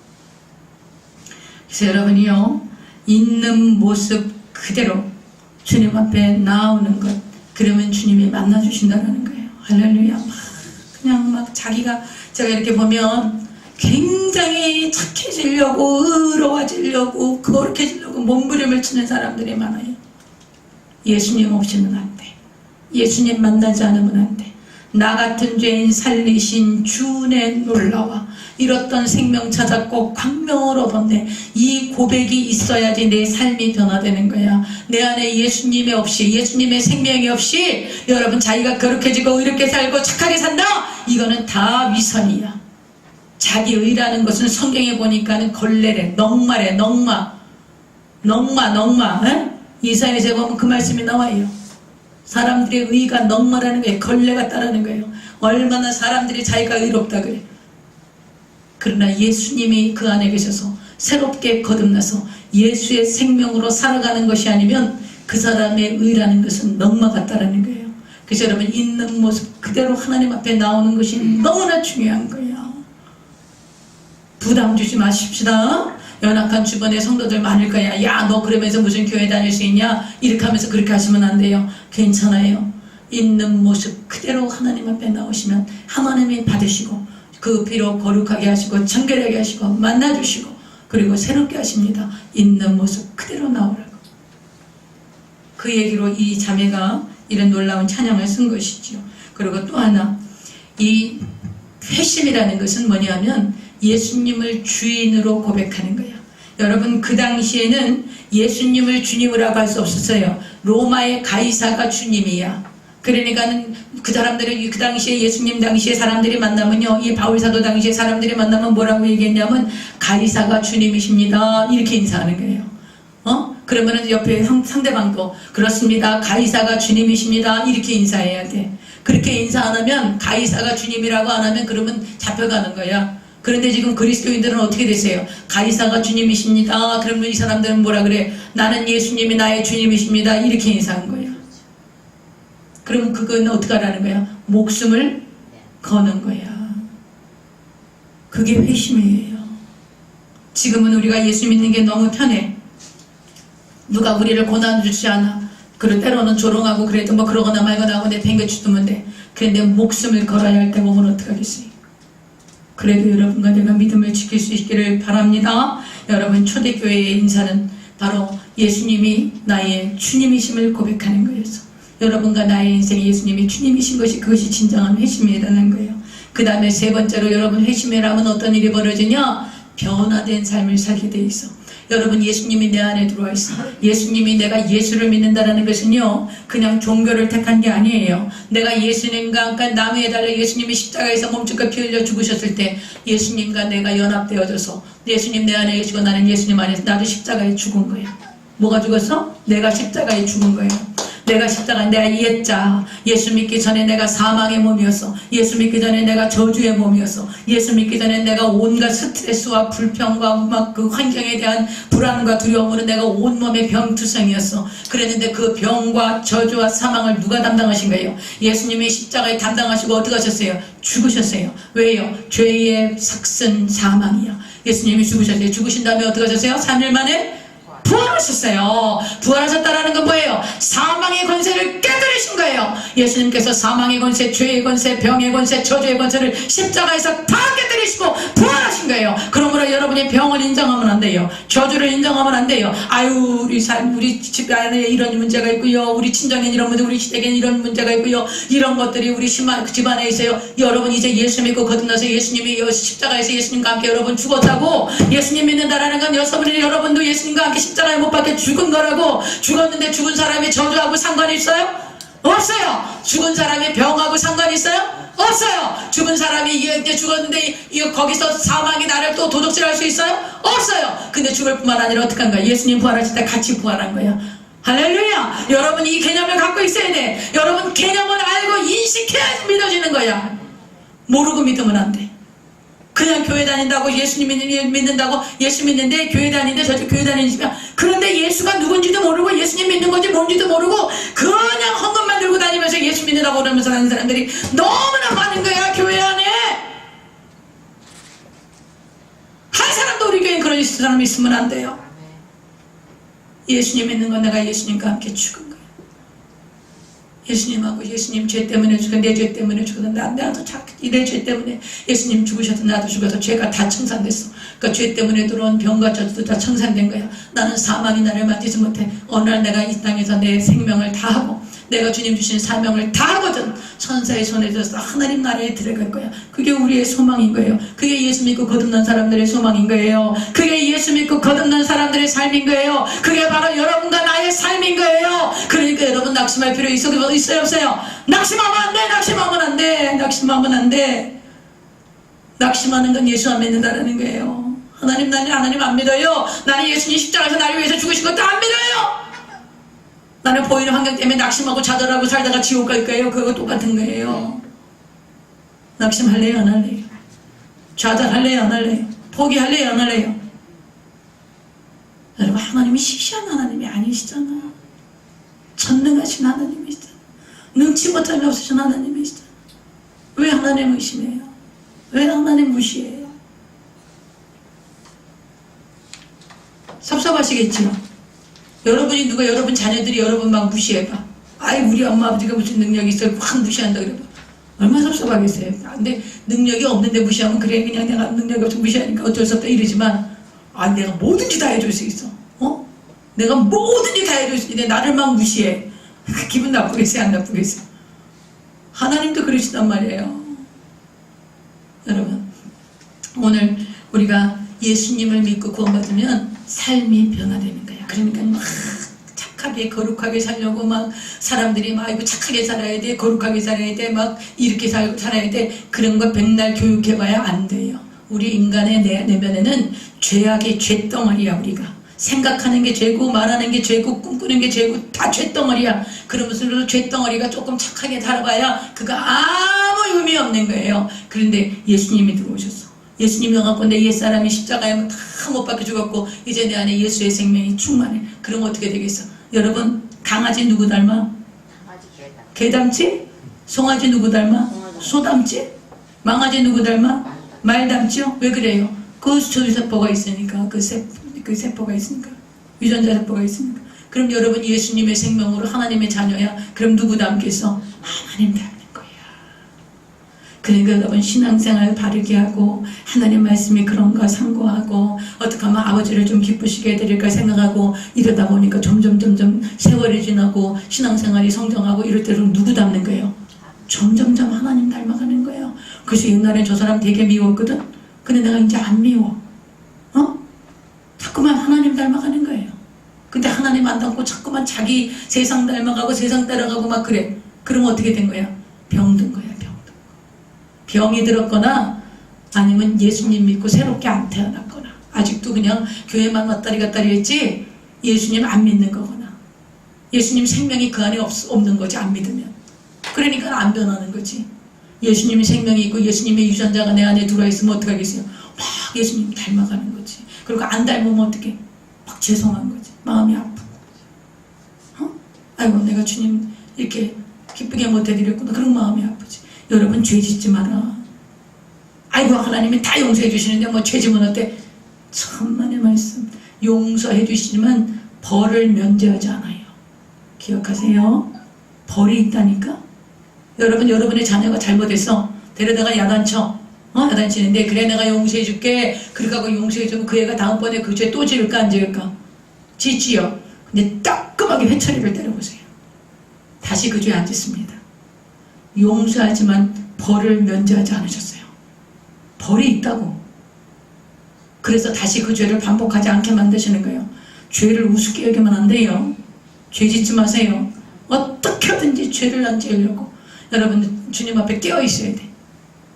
그래서 여러분이요 있는 모습 그대로 주님 앞에 나오는 것, 그러면 주님이 만나주신다는 거예요. 할렐루야. 그냥 막 자기가, 제가 이렇게 보면 굉장히 착해지려고 의로워지려고 거룩해지려고 몸부림을 치는 사람들이 많아요. 예수님 없이는 안 돼. 예수님 만나지 않으면 안 돼. 나 같은 죄인 살리신 주내 놀라와 잃었던 생명 찾았고 광명을 얻었네. 이 고백이 있어야지 내 삶이 변화되는 거야. 내 안에 예수님이 없이, 예수님의 생명이 없이 여러분 자기가 거룩해지고 이렇게 살고 착하게 산다? 이거는 다 위선이야. 자기 의라는 것은 성경에 보니까는 걸레래, 넉마래, 넉마. 이사야서에 보면 그 말씀이 나와요. 사람들의 의가 넉마라는 거예요. 걸레 같다라는 거예요. 얼마나 사람들이 자기가 의롭다 그래. 그러나 예수님이 그 안에 계셔서 새롭게 거듭나서 예수의 생명으로 살아가는 것이 아니면 그 사람의 의라는 것은 넉마 같다라는 거예요. 그래서 여러분 있는 모습 그대로 하나님 앞에 나오는 것이 너무나 중요한 거예요. 부담 주지 마십시다. 연약한 주변에 성도들 많을 거야. 야, 너 그러면서 무슨 교회 다닐 수 있냐? 이렇게 하면서 그렇게 하시면 안 돼요. 괜찮아요. 있는 모습 그대로 하나님 앞에 나오시면 하나님이 받으시고 그 피로 거룩하게 하시고 정결하게 하시고 만나주시고 그리고 새롭게 하십니다. 있는 모습 그대로 나오라고. 그 얘기로 이 자매가 이런 놀라운 찬양을 쓴 것이지요. 그리고 또 하나, 이 회심이라는 것은 뭐냐면 예수님을 주인으로 고백하는 거예요. 여러분 그 당시에는 예수님을 주님이라고 할 수 없었어요. 로마의 가이사가 주님이야. 그러니까는 그 사람들이 그 당시에 예수님 당시에 사람들이 만나면요, 이 바울사도 당시에 사람들이 만나면 뭐라고 얘기했냐면 가이사가 주님이십니다 이렇게 인사하는 거예요. 그러면은 옆에 상대방도 그렇습니다, 가이사가 주님이십니다 이렇게 인사해야 돼. 그렇게 인사 안 하면, 가이사가 주님이라고 안 하면 그러면 잡혀가는 거야. 그런데 지금 그리스도인들은 어떻게 되세요? 가이사가 주님이십니다. 그러면 이 사람들은 뭐라 그래? 나는 예수님이 나의 주님이십니다 이렇게 인사한 거예요. 그럼 그건 어떻게 하라는 거야? 목숨을 거는 거야. 그게 회심이에요. 지금은 우리가 예수 믿는 게 너무 편해. 누가 우리를 고난 주지 않아. 그리고 때로는 조롱하고 그래도 뭐 그러거나 말거나 하고 내 팽개쳐두면 돼. 그런데 목숨을 걸어야 할 때 보면 어떡하겠어요? 그래도 여러분과 내가 믿음을 지킬 수 있기를 바랍니다. 여러분, 초대교회의 인사는 바로 예수님이 나의 주님이심을 고백하는 거였어. 여러분과 나의 인생에 예수님이 주님이신 것이, 그것이 진정한 회심이라는 거예요. 그 다음에 세 번째로 여러분, 회심이라면 어떤 일이 벌어지냐? 변화된 삶을 살게 돼 있어. 여러분, 예수님이 내 안에 들어와 있어. 예수님이, 내가 예수를 믿는다는 것은요, 그냥 종교를 택한 게 아니에요. 내가 예수님과 나무에 달려 예수님이 십자가에서 몸짓껏 피 흘려 죽으셨을 때 예수님과 내가 연합되어져서 예수님 내 안에 계시고 나는 예수님 안에서, 나도 십자가에 죽은 거예요. 뭐가 죽었어? 내가 십자가에 죽은 거예요. 내가 십자가, 내가 옛자, 예수 믿기 전에 내가 사망의 몸이었어. 예수 믿기 전에 내가 저주의 몸이었어. 예수 믿기 전에 내가 온갖 스트레스와 불평과 막 그 환경에 대한 불안과 두려움으로 내가 온몸의 병투성이었어. 그랬는데 그 병과 저주와 사망을 누가 담당하신 거예요? 예수님이 십자가에 담당하시고 어떻게 하셨어요? 죽으셨어요. 왜요? 죄의 삭슨 사망이야. 예수님이 죽으셨어요. 죽으신 다음에 어떻게 하셨어요? 3일 만에 부활하셨어요. 부활하셨다라는 건 뭐예요? 사망의 권세를 깨뜨리신 거예요. 예수님께서 사망의 권세, 죄의 권세, 병의 권세, 저주의 권세를 십자가에서 다 깨뜨리시고 부활하신 거예요. 그러므로 여러분이 병을 인정하면 안 돼요. 저주를 인정하면 안 돼요. 아유, 우리 집 안에 이런 문제가 있고요, 우리 친정엔 이런 문제, 우리 시댁엔 이런 문제가 있고요, 이런 것들이 우리 집안에 있어요. 여러분, 이제 예수 믿고 거듭나서 예수님이 십자가에서 예수님과 함께 여러분 죽었다고, 예수님 믿는다라는 건 여러분도 예수님과 함께 십자가에 못 박혀 죽은 거라고. 죽었는데 죽은 사람이 저주하고 상관이 있어요? 없어요. 죽은 사람이 병하고 상관이 있어요? 없어요. 죽은 사람이 이제 죽었는데 거기서 사망이 나를 또 도둑질할 수 있어요? 없어요. 근데 죽을 뿐만 아니라 어떻게 한 거야? 예수님 부활하실 때 같이 부활한 거야. 할렐루야. 여러분, 이 개념을 갖고 있어야 돼. 여러분, 개념을 알고 인식해야지 믿어지는 거야. 모르고 믿으면 안 돼. 그냥 교회 다닌다고, 예수님 믿는다고, 예수 믿는데 교회 다니는데 저쪽 교회 다니시면, 그런데 예수가 누군지도 모르고 예수님 믿는 건지 뭔지도 모르고 그냥 헌금만 들고 다니면서 예수 믿는다고 그러면서 하는 사람들이 너무나 많은 거야. 교회 안에 한 사람도 우리 교회에 그런 사람이 있으면 안 돼요. 예수님 믿는 건 내가 예수님과 함께 죽은 거야. 예수님하고, 예수님 죄 때문에 죽어, 내 죄 때문에 죽어서 나도 내 죄 때문에 예수님 죽으셔서 나도 죽어서 죄가 다 청산됐어. 그러니까 죄 때문에 들어온 병과 저주도 다 청산된 거야. 나는 사망이 나를 만지지 못해. 어느 날 내가 이 땅에서 내 생명을 다하고 내가 주님 주신 사명을 다하거든 천사의 손에 져서 하나님 나라에 들어갈 거야. 그게 우리의 소망인 거예요. 그게 예수 믿고 거듭난 사람들의 소망인 거예요. 그게 예수 믿고 거듭난 사람들의 삶인 거예요. 그게 바로 여러분과 나의 삶인 거예요. 그러니까 여러분, 낙심할 필요 있어요 없어요? 낙심하면 안 돼. 낙심하면 안 돼. 낙심하면 안 돼. 낙심하는 건 예수 안 믿는다라는 거예요. 하나님, 나는 하나님 안 믿어요. 나는 예수님 십자가에서 나를 위해서 죽으신 것도 안 믿어요. 나는 보이는 환경 때문에 낙심하고 좌절하고 살다가 지옥 갈 거예요. 그거 똑같은 거예요. 낙심할래요 안 할래요? 좌절할래요 안 할래요? 포기할래요 안 할래요? 여러분, 하나님이 시시한 하나님이 아니시잖아. 전능하신 하나님이시잖아. 능치 못함이 없으신 하나님이시잖아. 왜 하나님 의심해요? 왜 하나님 무시해요? 섭섭하시겠지요? 여러분이 여러분 자녀들이 여러분 막 무시해봐. 아이, 우리 엄마 아버지가 무슨 능력이 있어요? 확 무시한다 그래봐. 얼마나 섭섭하겠어요. 근데 능력이 없는데 무시하면, 그래, 그냥 내가 능력이 없어 무시하니까 어쩔 수 없다 이러지만, 내가 뭐든지 다 해줄 수 있어. 내가 뭐든지 다 해줄 수 있는데 나를 막 무시해. 기분 나쁘겠어요? 안 나쁘겠어요? 하나님도 그러시단 말이에요. 여러분, 오늘 우리가 예수님을 믿고 구원받으면 삶이 변화되는 거야. 그러니까 막 착하게 거룩하게 살려고 막 사람들이 막 아이고 착하게 살아야 돼, 거룩하게 살아야 돼, 막 이렇게 살아야 돼, 그런 거 백날 교육해봐야 안 돼요. 우리 인간의 내면에는 죄악의 죄덩어리야. 우리가 생각하는 게 죄고 말하는 게 죄고 꿈꾸는 게 죄고 다 죄덩어리야. 그러면서도 죄덩어리가 조금 착하게 살아봐야 그거 아무 의미 없는 거예요. 그런데 예수님이 들어오셨어. 예수님이 와갖고 내 옛사람이 십자가에 다 못 박혀 죽었고 이제 내 안에 예수의 생명이 충만해. 그럼 어떻게 되겠어? 여러분, 강아지 누구 닮아? 강아지 개다. 개 닮지? 송아지 누구 닮아? 소 닮지? 망아지 누구 닮아? 말 닮지요? 왜 그래요? 그 조세포가 있으니까, 그 세포가 있으니까, 유전자 세포가 있으니까. 그럼 여러분 예수님의 생명으로 하나님의 자녀야. 그럼 누구 닮겠어? 하나님 닮는 거야. 그러니까 여러분 신앙생활 바르게 하고 하나님 말씀이 그런가 상고하고 어떻게 하면 아버지를 좀 기쁘시게 해드릴까 생각하고 이러다 보니까 점점 세월이 지나고 신앙생활이 성장하고 이럴 때는 누구 닮는 거예요? 점점점 하나님 닮아가는 거예요. 그래서 옛날에 저 사람 되게 미웠거든. 근데 내가 이제 안 미워. 자꾸만 하나님 닮아가는 거예요. 근데 하나님 안 닮고 자꾸만 자기 세상 닮아가고 세상 따라가고 막 그래. 그러면 어떻게 된 거야? 병든 거야. 병이 들었거나 아니면 예수님 믿고 새롭게 안 태어났거나 아직도 그냥 교회만 왔다리 갔다리 했지 예수님 안 믿는 거거나 예수님 생명이 그 안에 없는 거지. 안 믿으면. 그러니까 안 변하는 거지. 예수님이 생명이 있고 예수님의 유전자가 내 안에 들어있으면 어떡하겠어요? 막 예수님 닮아가는 거지. 그리고 안 닮으면 어떡해? 막 죄송한 거지. 마음이 아픈 거지. 아이고 내가 주님 이렇게 기쁘게 못 해드렸구나. 그런 마음이 아프지. 여러분 죄 짓지 마라. 아이고 하나님이 다 용서해 주시는데 뭐 죄 지면 어때? 천만의 말씀. 용서해 주시지만 벌을 면제하지 않아요. 기억하세요. 벌이 있다니까. 여러분 여러분의 자녀가 잘못했어. 데려다가 야단쳐. 야단치는데 그래 내가 용서해 줄게. 그러고 용서해 주고 그 애가 다음번에 그 죄 또 지을까 안 지을까? 짓지요. 근데 따끔하게 회초리를 때려보세요. 다시 그 죄 안 짓습니다. 용서하지만 벌을 면제하지 않으셨어요. 벌이 있다고. 그래서 다시 그 죄를 반복하지 않게 만드시는 거예요. 죄를 우습게 여기면 안 돼요. 죄 짓지 마세요. 어떻게든지 죄를 안 지으려고 여러분 주님 앞에 깨어 있어야 돼.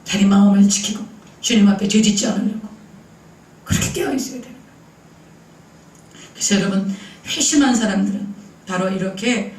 자기 마음을 지키고 주님 앞에 죄 짓지 않으려고 그렇게 깨어 있어야 돼요. 그래서 여러분 회심한 사람들은 바로 이렇게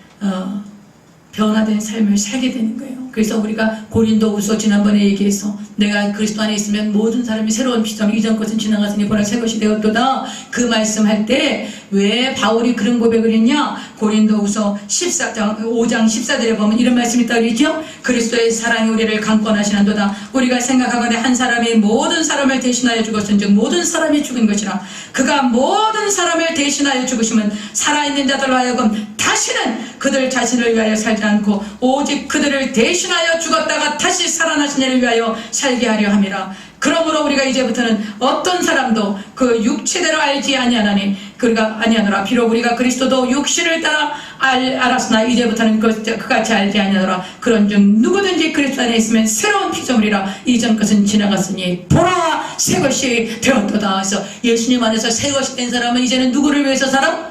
변화된 삶을 살게 되는 거예요. 그래서 우리가 고린도후서 지난번에 얘기해서 내가 그리스도 안에 있으면 모든 사람이 새로운 피조물 이전 것은 지나갔으니 보라 새 것이 되었도다. 그 말씀할 때 왜 바울이 그런 고백을 했냐? 고린도후서 5장 14절에 보면 이런 말씀이 있다고 그러죠. 그리스도의 사랑이 우리를 강권하시는도다. 우리가 생각하거든 한 사람이 모든 사람을 대신하여 죽었은즉 모든 사람이 죽은 것이라. 그가 모든 사람을 대신하여 죽으시면 살아있는 자들로 하여금 다시는 그들 자신을 위하여 살지 않고 오직 그들을 대신하여 죽었다가 다시 살아나신 이를 위하여 살게 하려 함이라. 그러므로 우리가 이제부터는 어떤 사람도 그 육체대로 알지 아니하나니 그가 아니하노라. 비록 우리가 그리스도도 육신을 따라 알았으나 이제부터는 그같이 알지 아니하노라. 그런즉 누구든지 그리스도 안에 있으면 새로운 피조물이라. 이전 것은 지나갔으니 보라 새 것이 되었도다. 그래서 예수님 안에서 새 것이 된 사람은 이제는 누구를 위해서 살아?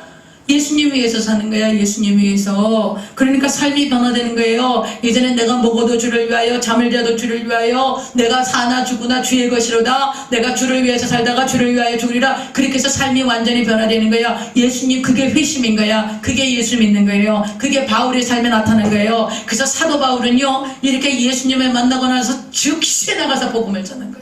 예수님 위해서 사는 거야. 예수님 위해서. 그러니까 삶이 변화되는 거예요. 이제는 내가 먹어도 주를 위하여 잠을 자도 주를 위하여 내가 사나 죽으나 주의 것이로다. 내가 주를 위해서 살다가 주를 위하여 죽으리라. 그렇게 해서 삶이 완전히 변화되는 거야. 예수님 그게 회심인 거야. 그게 예수 믿는 거예요. 그게 바울의 삶에 나타난 거예요. 그래서 사도 바울은요 이렇게 예수님을 만나고 나서 즉시 나가서 복음을 전한 거예요.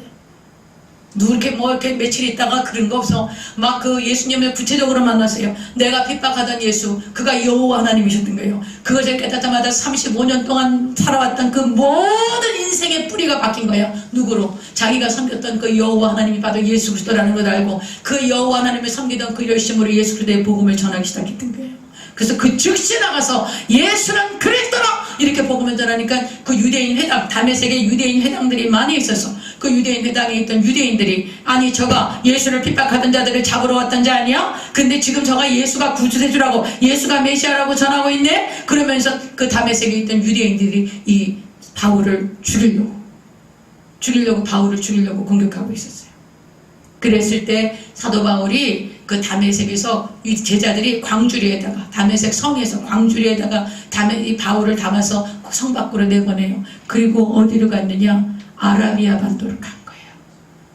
이렇게 이렇게 며칠 있다가 그런 거 없어. 막 그 예수님을 구체적으로 만났어요. 내가 핍박하던 예수, 그가 여호와 하나님이셨던 거예요. 그것을 깨닫자마자 35년 동안 살아왔던 그 모든 인생의 뿌리가 바뀐 거야. 누구로? 자기가 섬겼던 그 여호와 하나님이 바로 예수 그리스도라는 걸 알고 그 여호와 하나님을 섬기던 그 열심으로 예수 그리스도의 복음을 전하기 시작했던 거예요. 그래서 그 즉시 나가서 예수는 그리스도라 이렇게 복음을 전하니까 그 유대인 회당, 다메섹에 유대인 회당들이 많이 있었어. 그 유대인 회당에 있던 유대인들이 아니 저가 예수를 핍박하던 자들을 잡으러 왔던 자 아니야? 근데 지금 저가 예수가 구주세주라고 예수가 메시아라고 전하고 있네? 그러면서 그 다메섹에 있던 유대인들이 이 바울을 죽이려고 바울을 죽이려고 공격하고 있었어요. 그랬을 때 사도 바울이 그 다메섹에서 이 제자들이 광주리에다가 다메섹 성에서 광주리에다가 이 바울을 담아서 성 밖으로 내보내요. 그리고 어디로 갔느냐? 아라비아 반도로 간 거예요.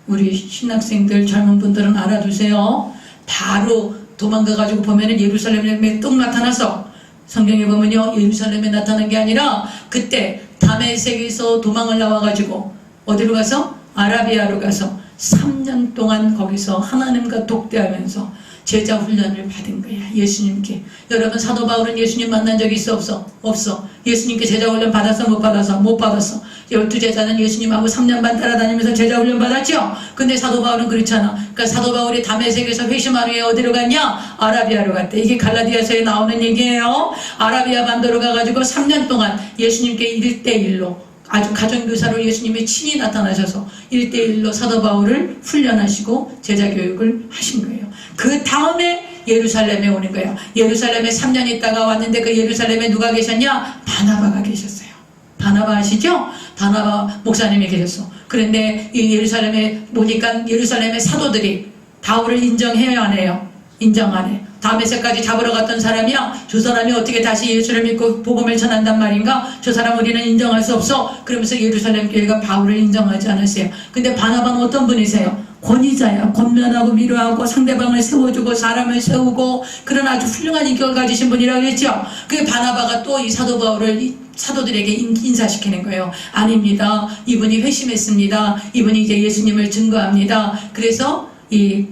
우리 신학생들 젊은 분들은 알아두세요. 바로 도망가가지고 보면은 예루살렘에 뚝 나타나서 성경에 보면요, 예루살렘에 나타난 게 아니라 그때 다메섹에서 도망을 나와가지고 어디로 가서? 아라비아로 가서 3년 동안 거기서 하나님과 독대하면서 제자 훈련을 받은 거야. 예수님께. 여러분, 사도 바울은 예수님 만난 적이 있어? 없어? 없어. 예수님께 제자 훈련 받았어? 못 받았어? 못 받았어. 12제자는 예수님하고 3년 반 따라다니면서 제자 훈련 받았죠? 근데 사도 바울은 그렇잖아. 그러니까 사도 바울이 다메섹에서 회심한 후에 어디로 갔냐? 아라비아로 갔대. 이게 갈라디아서에 나오는 얘기예요. 아라비아 반도로 가가지고 3년 동안 예수님께 1대1로 아주 가정교사로 예수님이 친히 나타나셔서 1대1로 사도 바울을 훈련하시고 제자 교육을 하신 거예요. 그 다음에 예루살렘에 오는 거예요. 예루살렘에 3년 있다가 왔는데 그 예루살렘에 누가 계셨냐? 바나바가 계셨어요. 바나바 아시죠? 바나바 목사님이 계셨어. 그런데 이 예루살렘에 보니까 예루살렘의 사도들이 바울을 인정해요, 안 해요? 인정 안 해. 다메섹까지 잡으러 갔던 사람이야. 저 사람이 어떻게 다시 예수를 믿고 복음을 전한단 말인가? 저 사람 우리는 인정할 수 없어. 그러면서 예루살렘 교회가 바울을 인정하지 않았어요. 근데 바나바는 어떤 분이세요? 권위자야. 권면하고 위로하고 상대방을 세워주고 사람을 세우고 그런 아주 훌륭한 인격을 가지신 분이라고 했죠. 그 바나바가 또 이 사도 바울을 사도들에게 인사시키는 거예요. 아닙니다. 이분이 회심했습니다. 이분이 이제 예수님을 증거합니다. 그래서 이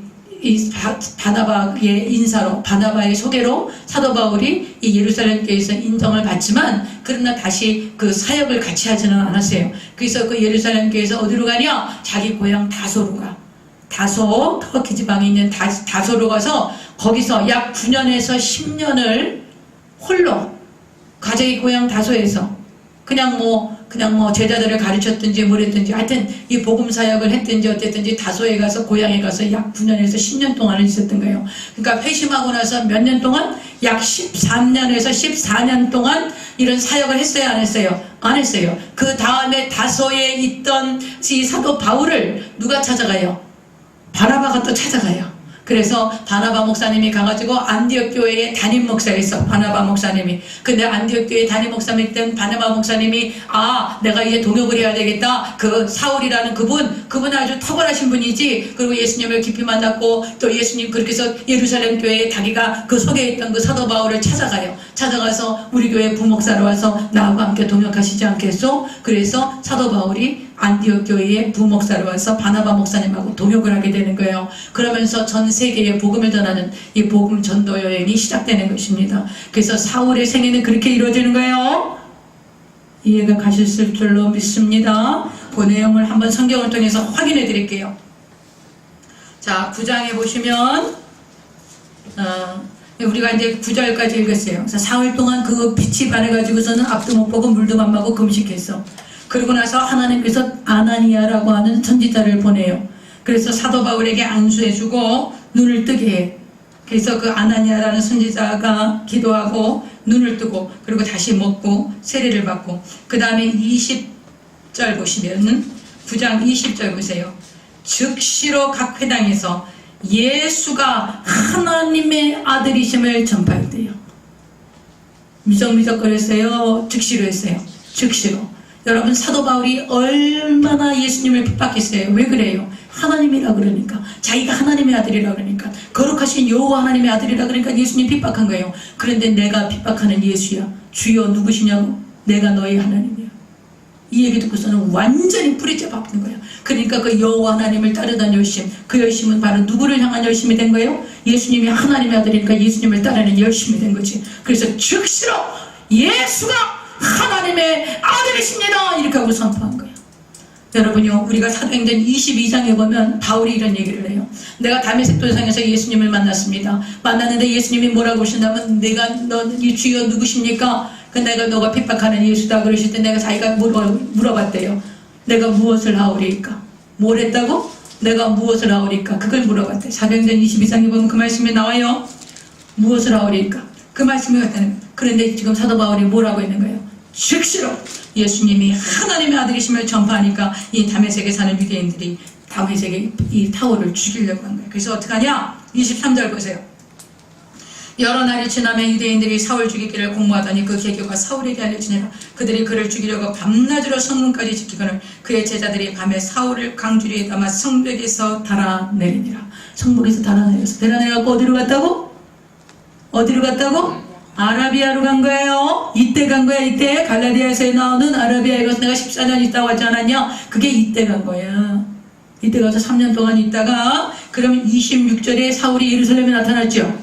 바나바의 인사로, 바나바의 소개로 사도 바울이 이 예루살렘 교회에서 인정을 받지만 그러나 다시 그 사역을 같이 하지는 않았어요. 그래서 그 예루살렘 교회에서 어디로 가냐? 자기 고향 다소로 가. 다소, 터키 지방에 있는 다소로 가서 거기서 약 9년에서 10년을 홀로 가족의 고향 다소에서 그냥 뭐 제자들을 가르쳤든지 뭘 했든지 하여튼 이 복음 사역을 했든지 어땠든지 다소에 가서 고향에 가서 약 9년에서 10년 동안을 있었던 거예요. 그러니까 회심하고 나서 몇 년 동안? 약 13년에서 14년 동안 이런 사역을 했어요, 안 했어요? 안 했어요. 그 다음에 다소에 있던 이 사도 바울을 누가 찾아가요? 바나바가 또 찾아가요. 그래서 바나바 목사님이 가가지고 안디옥 교회의 담임 목사였어. 바나바 목사님이. 근데 안디옥 교회 담임 목사님이던 바나바 목사님이 내가 이제 동역을 해야 되겠다. 그 사울이라는 그분 아주 탁월하신 분이지. 그리고 예수님을 깊이 만났고 또 예수님 그렇게 해서 예루살렘 교회에 자기가 그 속에 있던 그 사도 바울을 찾아가요. 찾아가서 우리 교회 부목사로 와서 나하고 함께 동역하시지 않겠소? 그래서 사도 바울이 안디옥 교회의 부목사로 와서 바나바 목사님하고 동역을 하게 되는 거예요. 그러면서 전 세계에 복음을 전하는 이 복음 전도 여행이 시작되는 것입니다. 그래서 사울의 생애는 그렇게 이루어지는 거예요. 이해가 가셨을 줄로 믿습니다. 그 내용을 한번 성경을 통해서 확인해 드릴게요. 자, 9장에 보시면 우리가 이제 9절까지 읽었어요. 그래서 사흘 동안 그 빛이 반해가지고서는 앞도 못 보고 물도 안 마고 금식했어. 그리고 나서 하나님께서 아나니아라고 하는 선지자를 보내요. 그래서 사도 바울에게 안수해주고 눈을 뜨게 해. 그래서 그 아나니아라는 선지자가 기도하고 눈을 뜨고 그리고 다시 먹고 세례를 받고 그 다음에 20절 보시면 9장 20절 보세요. 즉시로 각 회당에서 예수가 하나님의 아들이심을 전파했대요. 미적미적거렸어요? 즉시로 했어요? 즉시로. 여러분, 사도 바울이 얼마나 예수님을 핍박했어요. 왜 그래요? 하나님이라 그러니까, 자기가 하나님의 아들이라 그러니까, 거룩하신 여호와 하나님의 아들이라 그러니까 예수님 핍박한 거예요. 그런데 내가 핍박하는 예수야. 주여 누구시냐고? 내가 너희 하나님이야. 이 얘기 듣고서는 완전히 뿌리째 바뀐 거예요. 그러니까 그 여호와 하나님을 따르던 열심, 그 열심은 바로 누구를 향한 열심이 된 거예요? 예수님이 하나님의 아들이니까 예수님을 따르는 열심이 된 거지. 그래서 즉시로 예수가 하나님의 아들이십니다. 이렇게 하고 선포한 거예요. 여러분요, 우리가 사도행전 22장에 보면 바울이 이런 얘기를 해요. 내가 다메섹 도상에서 예수님을 만났습니다. 만났는데 예수님이 뭐라고 하신다면 내가 이 주여 누구십니까? 내가 너가 핍박하는 예수다 그러실 때 내가 자기가 물어봤대요. 내가 무엇을 하오리까? 뭘 했다고? 내가 무엇을 하오리까? 그걸 물어봤대. 사도행전 22장에 보면 그 말씀이 나와요. 무엇을 하오리까? 그 말씀이 왔다는 거예요. 그런데 지금 사도 바울이 뭐라고 있는 거예요? 즉시로 예수님이 하나님의 아들이심을 전파하니까 이 다메섹에 사는 유대인들이 다메섹의 이 타오를 죽이려고 한 거예요. 그래서 어떡하냐? 23절 보세요. 여러 날이 지나면 유대인들이 사울 죽이기를 공모하더니 그 계교가 사울에게 알려지니라. 그들이 그를 죽이려고 밤낮으로 성문까지 지키거늘 그의 제자들이 밤에 사울을 강주리에 담아 성벽에서 달아내리니라. 성벽에서 달아내려갖고 어디로 갔다고? 어디로 갔다고? 아라비아로 간 거예요. 이때 간 거야. 이때 갈라디아에서 나오는 아라비아에 가서 내가 14년 있다고 하지 않았냐? 그게 이때 간 거야. 이때 가서 3년 동안 있다가 그러면 26절에 사울이 예루살렘에 나타났죠.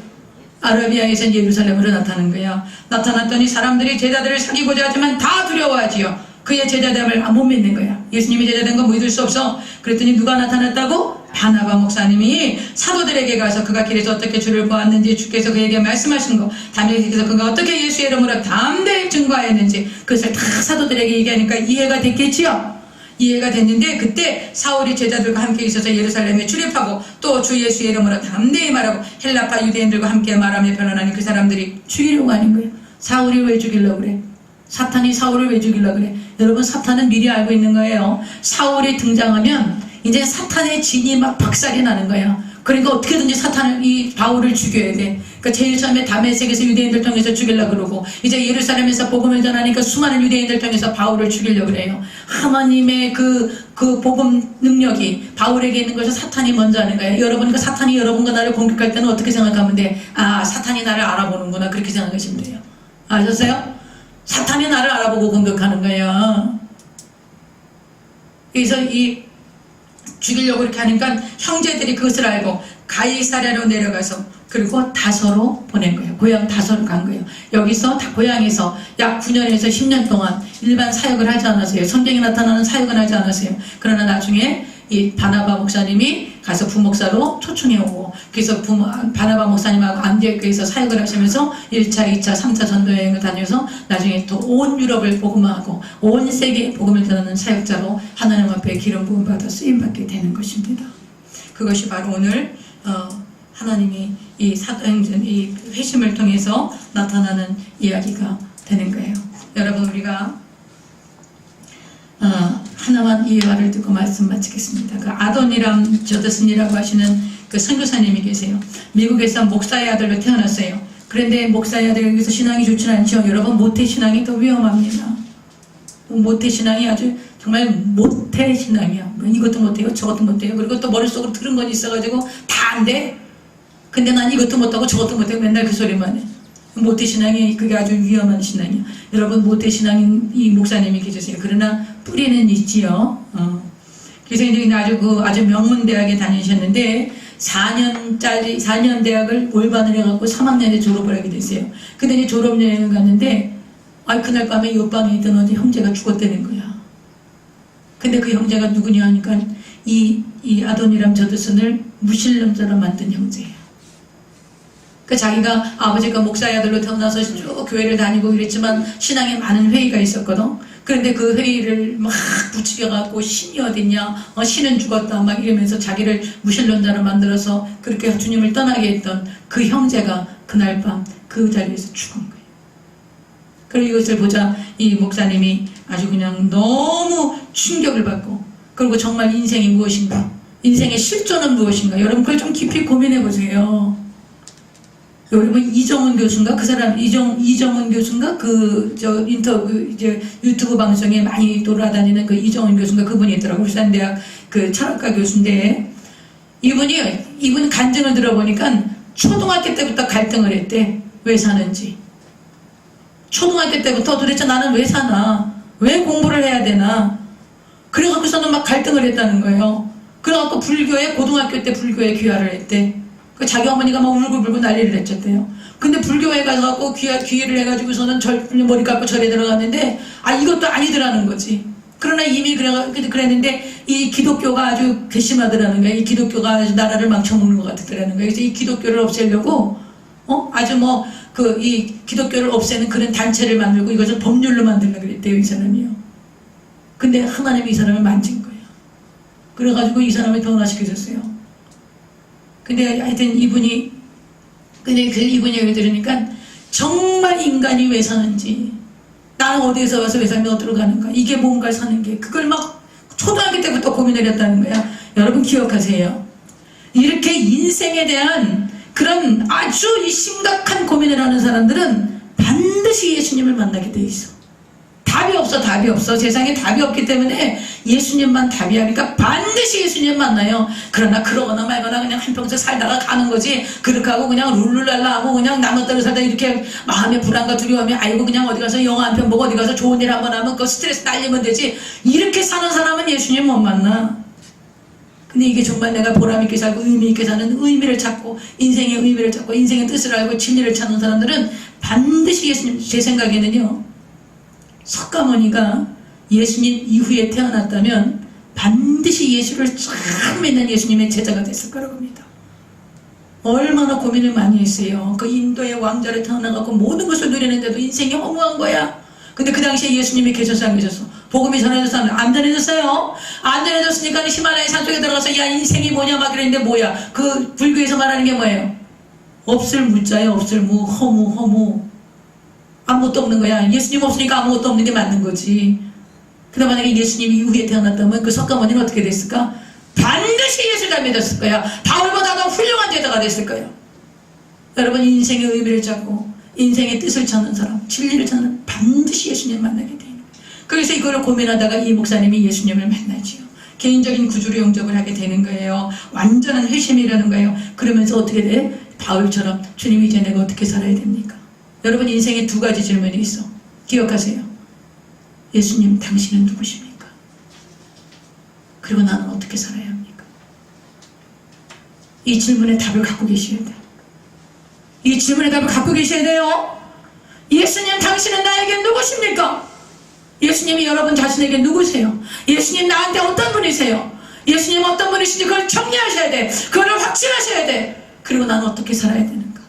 아라비아에서 예루살렘으로 나타난 거야. 나타났더니 사람들이 제자들을 사귀고자 하지만 다 두려워하지요. 그의 제자됨을 못 믿는 거야. 예수님이 제자된 거 믿을 수 없어. 그랬더니 누가 나타났다고? 바나바 목사님이 사도들에게 가서 그가 길에서 어떻게 주를 보았는지 주께서 그에게 말씀하신 거, 담에서 그가 어떻게 예수의 이름으로 담대히 증거하였는지 그것을 다 사도들에게 얘기하니까 이해가 됐겠지요. 이해가 됐는데 그때 사울이 제자들과 함께 있어서 예루살렘에 출입하고 또 주 예수의 이름으로 담대히 말하고 헬라파 유대인들과 함께 말하며 변론하니 그 사람들이 죽이려고 하는 거예요. 사울이 왜 죽이려고 그래? 사탄이 사울을 왜 죽이려고 그래? 여러분, 사탄은 미리 알고 있는 거예요. 사울이 등장하면 이제 사탄의 진이 막 박살이 나는 거야. 그러니까 어떻게든지 사탄을, 이 바울을 죽여야 돼. 그러니까 제일 처음에 다메섹에서 유대인들 통해서 죽이려고 그러고 이제 예루살렘에서 복음을 전하니까 수많은 유대인들 통해서 바울을 죽이려고 그래요. 하나님의 그 복음 능력이 바울에게 있는 것을 사탄이 먼저 하는 거예요. 여러분, 그 사탄이 여러분과 나를 공격할 때는 어떻게 생각하면 돼? 아, 사탄이 나를 알아보는구나. 그렇게 생각하시면 돼요. 아셨어요? 사탄이 나를 알아보고 공격하는 거예요. 그래서 이 죽이려고 이렇게 하니까 형제들이 그것을 알고 가이사랴로 내려가서 그리고 다소로 보낸 거예요. 고향 다소로 간 거예요. 여기서 고향에서 약 9년에서 10년 동안 일반 사역을 하지 않았어요. 성경에 나타나는 사역을 하지 않았어요. 그러나 나중에 이 바나바 목사님이 가서 부목사로 초청해 오고 그래서 바나바 목사님하고 안디옥교에서 사역을 하시면서 1차, 2차, 3차 전도여행을 다녀서 나중에 또 온 유럽을 복음화하고 온 세계에 복음을 전하는 사역자로 하나님 앞에 기름 부음 받아 쓰임받게 되는 것입니다. 그것이 바로 오늘 하나님이 이 사도행전 이 회심을 통해서 나타나는 이야기가 되는 거예요. 여러분, 우리가 하나만 이 말을 듣고 말씀 마치겠습니다. 그 아도니람 저드슨이라고 하시는 그 선교사님이 계세요. 미국에서 목사의 아들로 태어났어요. 그런데 목사의 아들에게서 신앙이 좋지는 않죠. 여러분, 모태신앙이 더 위험합니다. 모태신앙이 아주 정말 모태신앙이야. 뭐 이것도 못해요, 저것도 못해요. 그리고 또 머릿속으로 들은 건 있어가지고 다 안 돼. 근데 난 이것도 못하고 저것도 못하고 맨날 그 소리만 해. 모태신앙이 그게 아주 위험한 신앙이야. 여러분, 모태신앙인 이 목사님이 계셨어요. 그러나 뿌리는 있지요. 그래서 이제 아주 명문대학에 다니셨는데 4년 대학을 올반을 해갖고 3학년에 졸업을 하게 됐어요. 근데 이제 졸업여행을 갔는데 그날 밤에 옆방에 있던 어디 형제가 죽었다는 거야. 근데 그 형제가 누구냐 하니까 이 아도니람 저드슨을 무신론자로 만든 형제예요. 그 자기가 아버지가 목사의 아들로 태어나서 쭉 교회를 다니고 이랬지만 신앙에 많은 회의가 있었거든. 그런데 그 회의를 막 부추겨갖고 신이 어딨냐, 신은 죽었다 막 이러면서 자기를 무신론자로 만들어서 그렇게 주님을 떠나게 했던 그 형제가 그날 밤 그 자리에서 죽은 거예요. 그리고 이것을 보자 이 목사님이 아주 그냥 너무 충격을 받고, 그리고 정말 인생이 무엇인가, 인생의 실존은 무엇인가, 여러분 그걸 좀 깊이 고민해 보세요. 여러분, 이정은 교수인가? 그 사람, 이정은 교수인가? 이제 유튜브 방송에 많이 돌아다니는 그 이정은 교수인가? 그분이 있더라고요. 울산대학 그 철학과 교수인데, 이분 간증을 들어보니까 초등학교 때부터 갈등을 했대. 왜 사는지. 초등학교 때부터 도대체 나는 왜 사나? 왜 공부를 해야 되나? 그래갖고서는 막 갈등을 했다는 거예요. 그래갖고 고등학교 때 불교에 귀화를 했대. 자기 어머니가 막 울고불고 난리를 했었대요. 근데 불교에 가서 귀의를 해가지고서는 머리 감고 절에 들어갔는데, 이것도 아니더라는 거지. 그러나 이미 그랬는데, 이 기독교가 아주 괘씸하더라는 거야. 이 기독교가 아주 나라를 망쳐먹는 것 같더라는 거야. 그래서 이 기독교를 없애려고, 이 기독교를 없애는 그런 단체를 만들고 이것을 법률로 만들려고 그랬대요, 이 사람이요. 근데 하나님이 이 사람을 만진 거예요. 그래가지고 이 사람을 변화시켜줬어요. 근데 하여튼 이분이 얘기를 들으니까 정말 인간이 왜 사는지, 나는 어디에서 와서 왜 살면 어디로 가는가, 이게 뭔가 사는 게, 그걸 막 초등학교 때부터 고민을 했다는 거야. 여러분 기억하세요. 이렇게 인생에 대한 그런 아주 이 심각한 고민을 하는 사람들은 반드시 예수님을 만나게 돼 있어. 답이 없어, 답이 없어. 세상에 답이 없기 때문에 예수님만 답이야. 그러니까 반드시 예수님 만나요. 그러나 그러거나 말거나 그냥 한평생 살다가 가는 거지. 그렇게 하고 그냥 룰루랄라 하고 그냥 남은 살다 이렇게 마음에 불안과 두려움이 아이고 그냥 어디 가서 영화 한 편 보고 어디 가서 좋은 일 한번 하면 그 스트레스 날리면 되지. 이렇게 사는 사람은 예수님 못 만나. 근데 이게 정말 내가 보람있게 살고 의미있게 사는 의미를 찾고 인생의 의미를 찾고 인생의 뜻을 알고 진리를 찾는 사람들은 반드시 예수님, 제 생각에는요, 석가모니가 예수님 이후에 태어났다면 반드시 예수를 참 믿는 예수님의 제자가 됐을 거라고 합니다. 얼마나 고민을 많이 했어요. 그 인도의 왕자를 태어나갖고 모든 것을 누리는데도 인생이 허무한 거야. 근데 그 당시에 예수님이 계셨어, 안 계셨어? 복음이 전해졌어, 안 전해졌어요? 안 전해졌으니까 히말라야 산속에 들어가서 야 인생이 뭐냐 막 그랬는데 뭐야? 그 불교에서 말하는 게 뭐예요? 없을 무자예요. 없을 무, 허무. 아무것도 없는 거야. 예수님 없으니까 아무것도 없는 게 맞는 거지. 그다음 만약에 예수님이 이후에 태어났다면 그 석가모니는 어떻게 됐을까? 반드시 예수를 믿었을 거야. 바울보다 더 훌륭한 제자가 됐을 거예요. 여러분 인생의 의미를 찾고 인생의 뜻을 찾는 사람, 진리를 찾는 반드시 예수님을 만나게 돼요. 그래서 이거를 고민하다가 이 목사님이 예수님을 만나지요. 개인적인 구주로 영접을 하게 되는 거예요. 완전한 회심이라는 거예요. 그러면서 어떻게 돼? 바울처럼 주님 이제 내가 어떻게 살아야 됩니까? 여러분 인생에 두 가지 질문이 있어. 기억하세요. 예수님 당신은 누구십니까? 그리고 나는 어떻게 살아야 합니까? 이 질문에 답을 갖고 계셔야 돼요. 이 질문에 답을 갖고 계셔야 돼요. 예수님 당신은 나에게 누구십니까? 예수님이 여러분 자신에게 누구세요? 예수님 나한테 어떤 분이세요? 예수님 어떤 분이신지 그걸 정리하셔야 돼. 그걸 확신하셔야 돼. 그리고 나는 어떻게 살아야 되는가?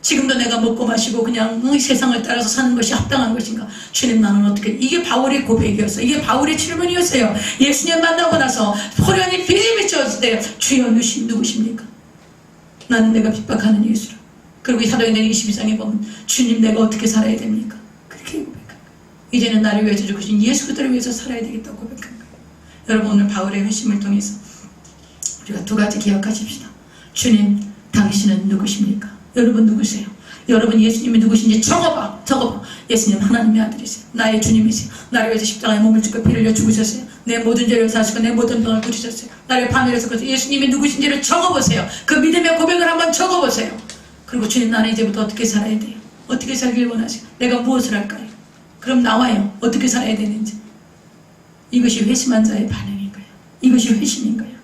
지금도 내가 먹고 마시고 그냥 세상을 따라서 사는 것이 합당한 것인가? 주님 나는 어떻게? 이게 바울의 고백이었어요. 이게 바울의 질문이었어요. 예수님 만나고 나서 호련히 빛이 비추었을 때 주여 누구십니까? 나는 내가 핍박하는 예수라. 그리고 이 사도행전 22장에 보면 주님 내가 어떻게 살아야 됩니까? 그렇게 고백한 거예요. 이제는 나를 위해서 죽으신 예수 그들을 위해서 살아야 되겠다고 고백한 거예요. 여러분 오늘 바울의 회심을 통해서 우리가 두 가지 기억하십시다. 주님 당신은 누구십니까? 여러분 누구세요? 여러분 예수님이 누구신지 적어봐. 예수님 하나님의 아들이세요. 나의 주님이세요. 나를 위해서 십자가에 몸을 찢고 피를 흘려 죽으셨어요. 내 모든 죄를 사시고 내 모든 병을 고치셨어요. 나를 파멸해서 그래서 예수님이 누구신지를 적어보세요. 그 믿음의 고백을 한번 적어보세요. 그리고 주님 나는 이제부터 어떻게 살아야 돼요? 어떻게 살길 원하세요? 내가 무엇을 할까요? 그럼 나와요. 어떻게 살아야 되는지. 이것이 회심한 자의 반응인 거예요. 이것이 회심인 거예요.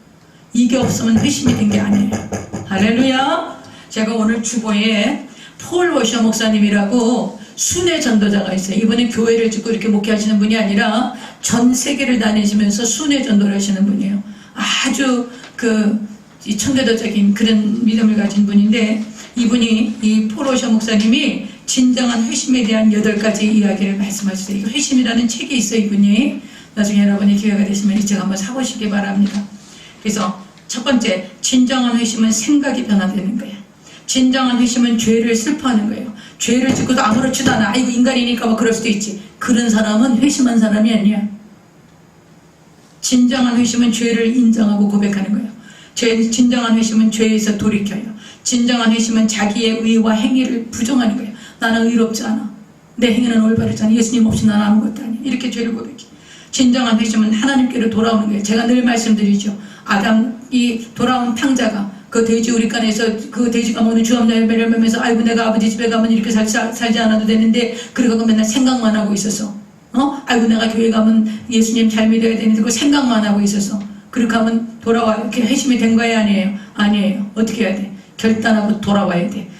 이게 없으면 회심이 된 게 아니에요. 할렐루야. 제가 오늘 주보에 폴 워셔 목사님이라고 순회 전도자가 있어요. 이분은 교회를 짓고 이렇게 목회하시는 분이 아니라 전 세계를 다니시면서 순회 전도를 하시는 분이에요. 아주 이 청교도적인 그런 믿음을 가진 분인데 이분이 이 폴 워셔 목사님이 진정한 회심에 대한 8가지 이야기를 말씀하셨어요. 이거 회심이라는 책이 있어요. 이분이 나중에 여러분이 기회가 되시면 이 책 한번 사보시기 바랍니다. 그래서 첫 번째, 진정한 회심은 생각이 변화되는 거예요. 진정한 회심은 죄를 슬퍼하는 거예요. 죄를 짓고도 아무렇지도 않아. 아이고 인간이니까 뭐 그럴 수도 있지. 그런 사람은 회심한 사람이 아니야. 진정한 회심은 죄를 인정하고 고백하는 거예요. 진정한 회심은 죄에서 돌이켜요. 진정한 회심은 자기의 의와 행위를 부정하는 거예요. 나는 의롭지 않아. 내 행위는 올바르지 않아. 예수님 없이 나는 아무것도 아니야. 이렇게 죄를 고백해. 진정한 회심은 하나님께로 돌아오는 거예요. 제가 늘 말씀드리죠. 이 돌아온 탕자가 그 돼지 우리간에서 그 돼지가 먹는 주업 열매를 먹으면서 아이고 내가 아버지 집에 가면 이렇게 살지 않아도 되는데 그러고 맨날 생각만 하고 있었어. 아이고 내가 교회 가면 예수님 잘 믿어야 되는데 그 생각만 하고 있었어. 그렇게 하면 돌아와. 이렇게 회심이 된 거예요? 아니에요? 아니에요. 어떻게 해야 돼? 결단하고 돌아와야 돼.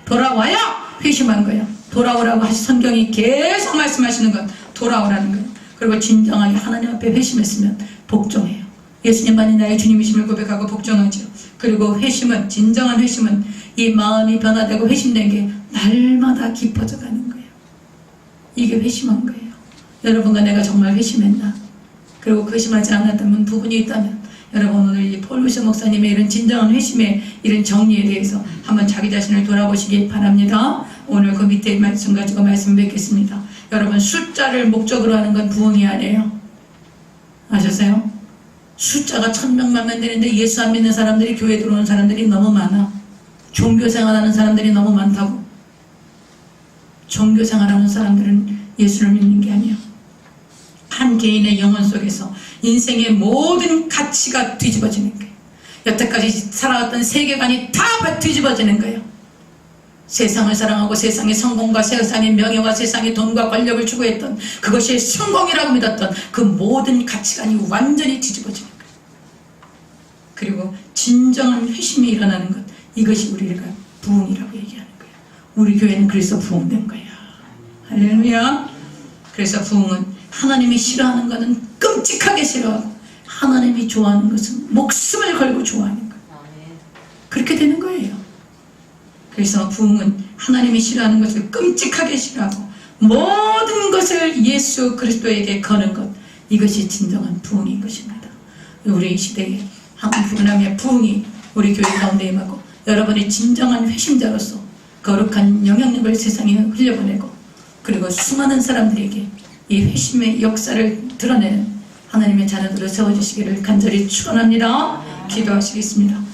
돌아와야 회심한 거예요. 돌아오라고 성경이 계속 말씀하시는 건 돌아오라는 거예요. 그리고 진정하게 하나님 앞에 회심했으면 복종해요. 예수님만이 나의 주님이심을 고백하고 복종하죠. 그리고 회심은, 진정한 회심은 이 마음이 변화되고 회심된 게 날마다 깊어져 가는 거예요. 이게 회심한 거예요. 여러분과 내가 정말 회심했나? 그리고 회심하지 않았다면 부분이 있다면 여러분 오늘 이 폴 워셔 목사님의 이런 진정한 회심의 이런 정리에 대해서 한번 자기 자신을 돌아보시기 바랍니다. 오늘 그 밑에 말씀 가지고 말씀 뵙겠습니다. 여러분 숫자를 목적으로 하는 건 부흥이 아니에요. 아셨어요? 숫자가 1000명만 되는데 예수 안 믿는 사람들이 교회 들어오는 사람들이 너무 많아. 종교생활하는 사람들이 너무 많다고. 종교생활하는 사람들은 예수를 믿는 게 아니야. 한 개인의 영혼 속에서 인생의 모든 가치가 뒤집어지는 거예요. 여태까지 살아왔던 세계관이 다 뒤집어지는 거예요. 세상을 사랑하고 세상의 성공과 세상의 명예와 세상의 돈과 권력을 추구했던, 그것이 성공이라고 믿었던 그 모든 가치관이 완전히 뒤집어지는 거예요. 그리고 진정한 회심이 일어나는 것, 이것이 우리가 부흥이라고 얘기하는 거예요. 우리 교회는 그래서 부흥된 거야. 할렐루야. 그래서 부흥은 하나님이 싫어하는 것은 끔찍하게 싫어하고, 하나님이 좋아하는 것은 목숨을 걸고 좋아하는 거예요. 그렇게 되는 거예요. 그래서 부흥은 하나님이 싫어하는 것을 끔찍하게 싫어하고 모든 것을 예수 그리스도에게 거는 것, 이것이 진정한 부흥인 것입니다. 우리 시대에 한국福音함의 부흥이 우리 교회 가운데 임하고, 여러분의 진정한 회심자로서 거룩한 영향력을 세상에 흘려보내고, 그리고 수많은 사람들에게 이 회심의 역사를 드러내는 하나님의 자녀들을 세워주시기를 간절히 축원합니다. 기도하시겠습니다.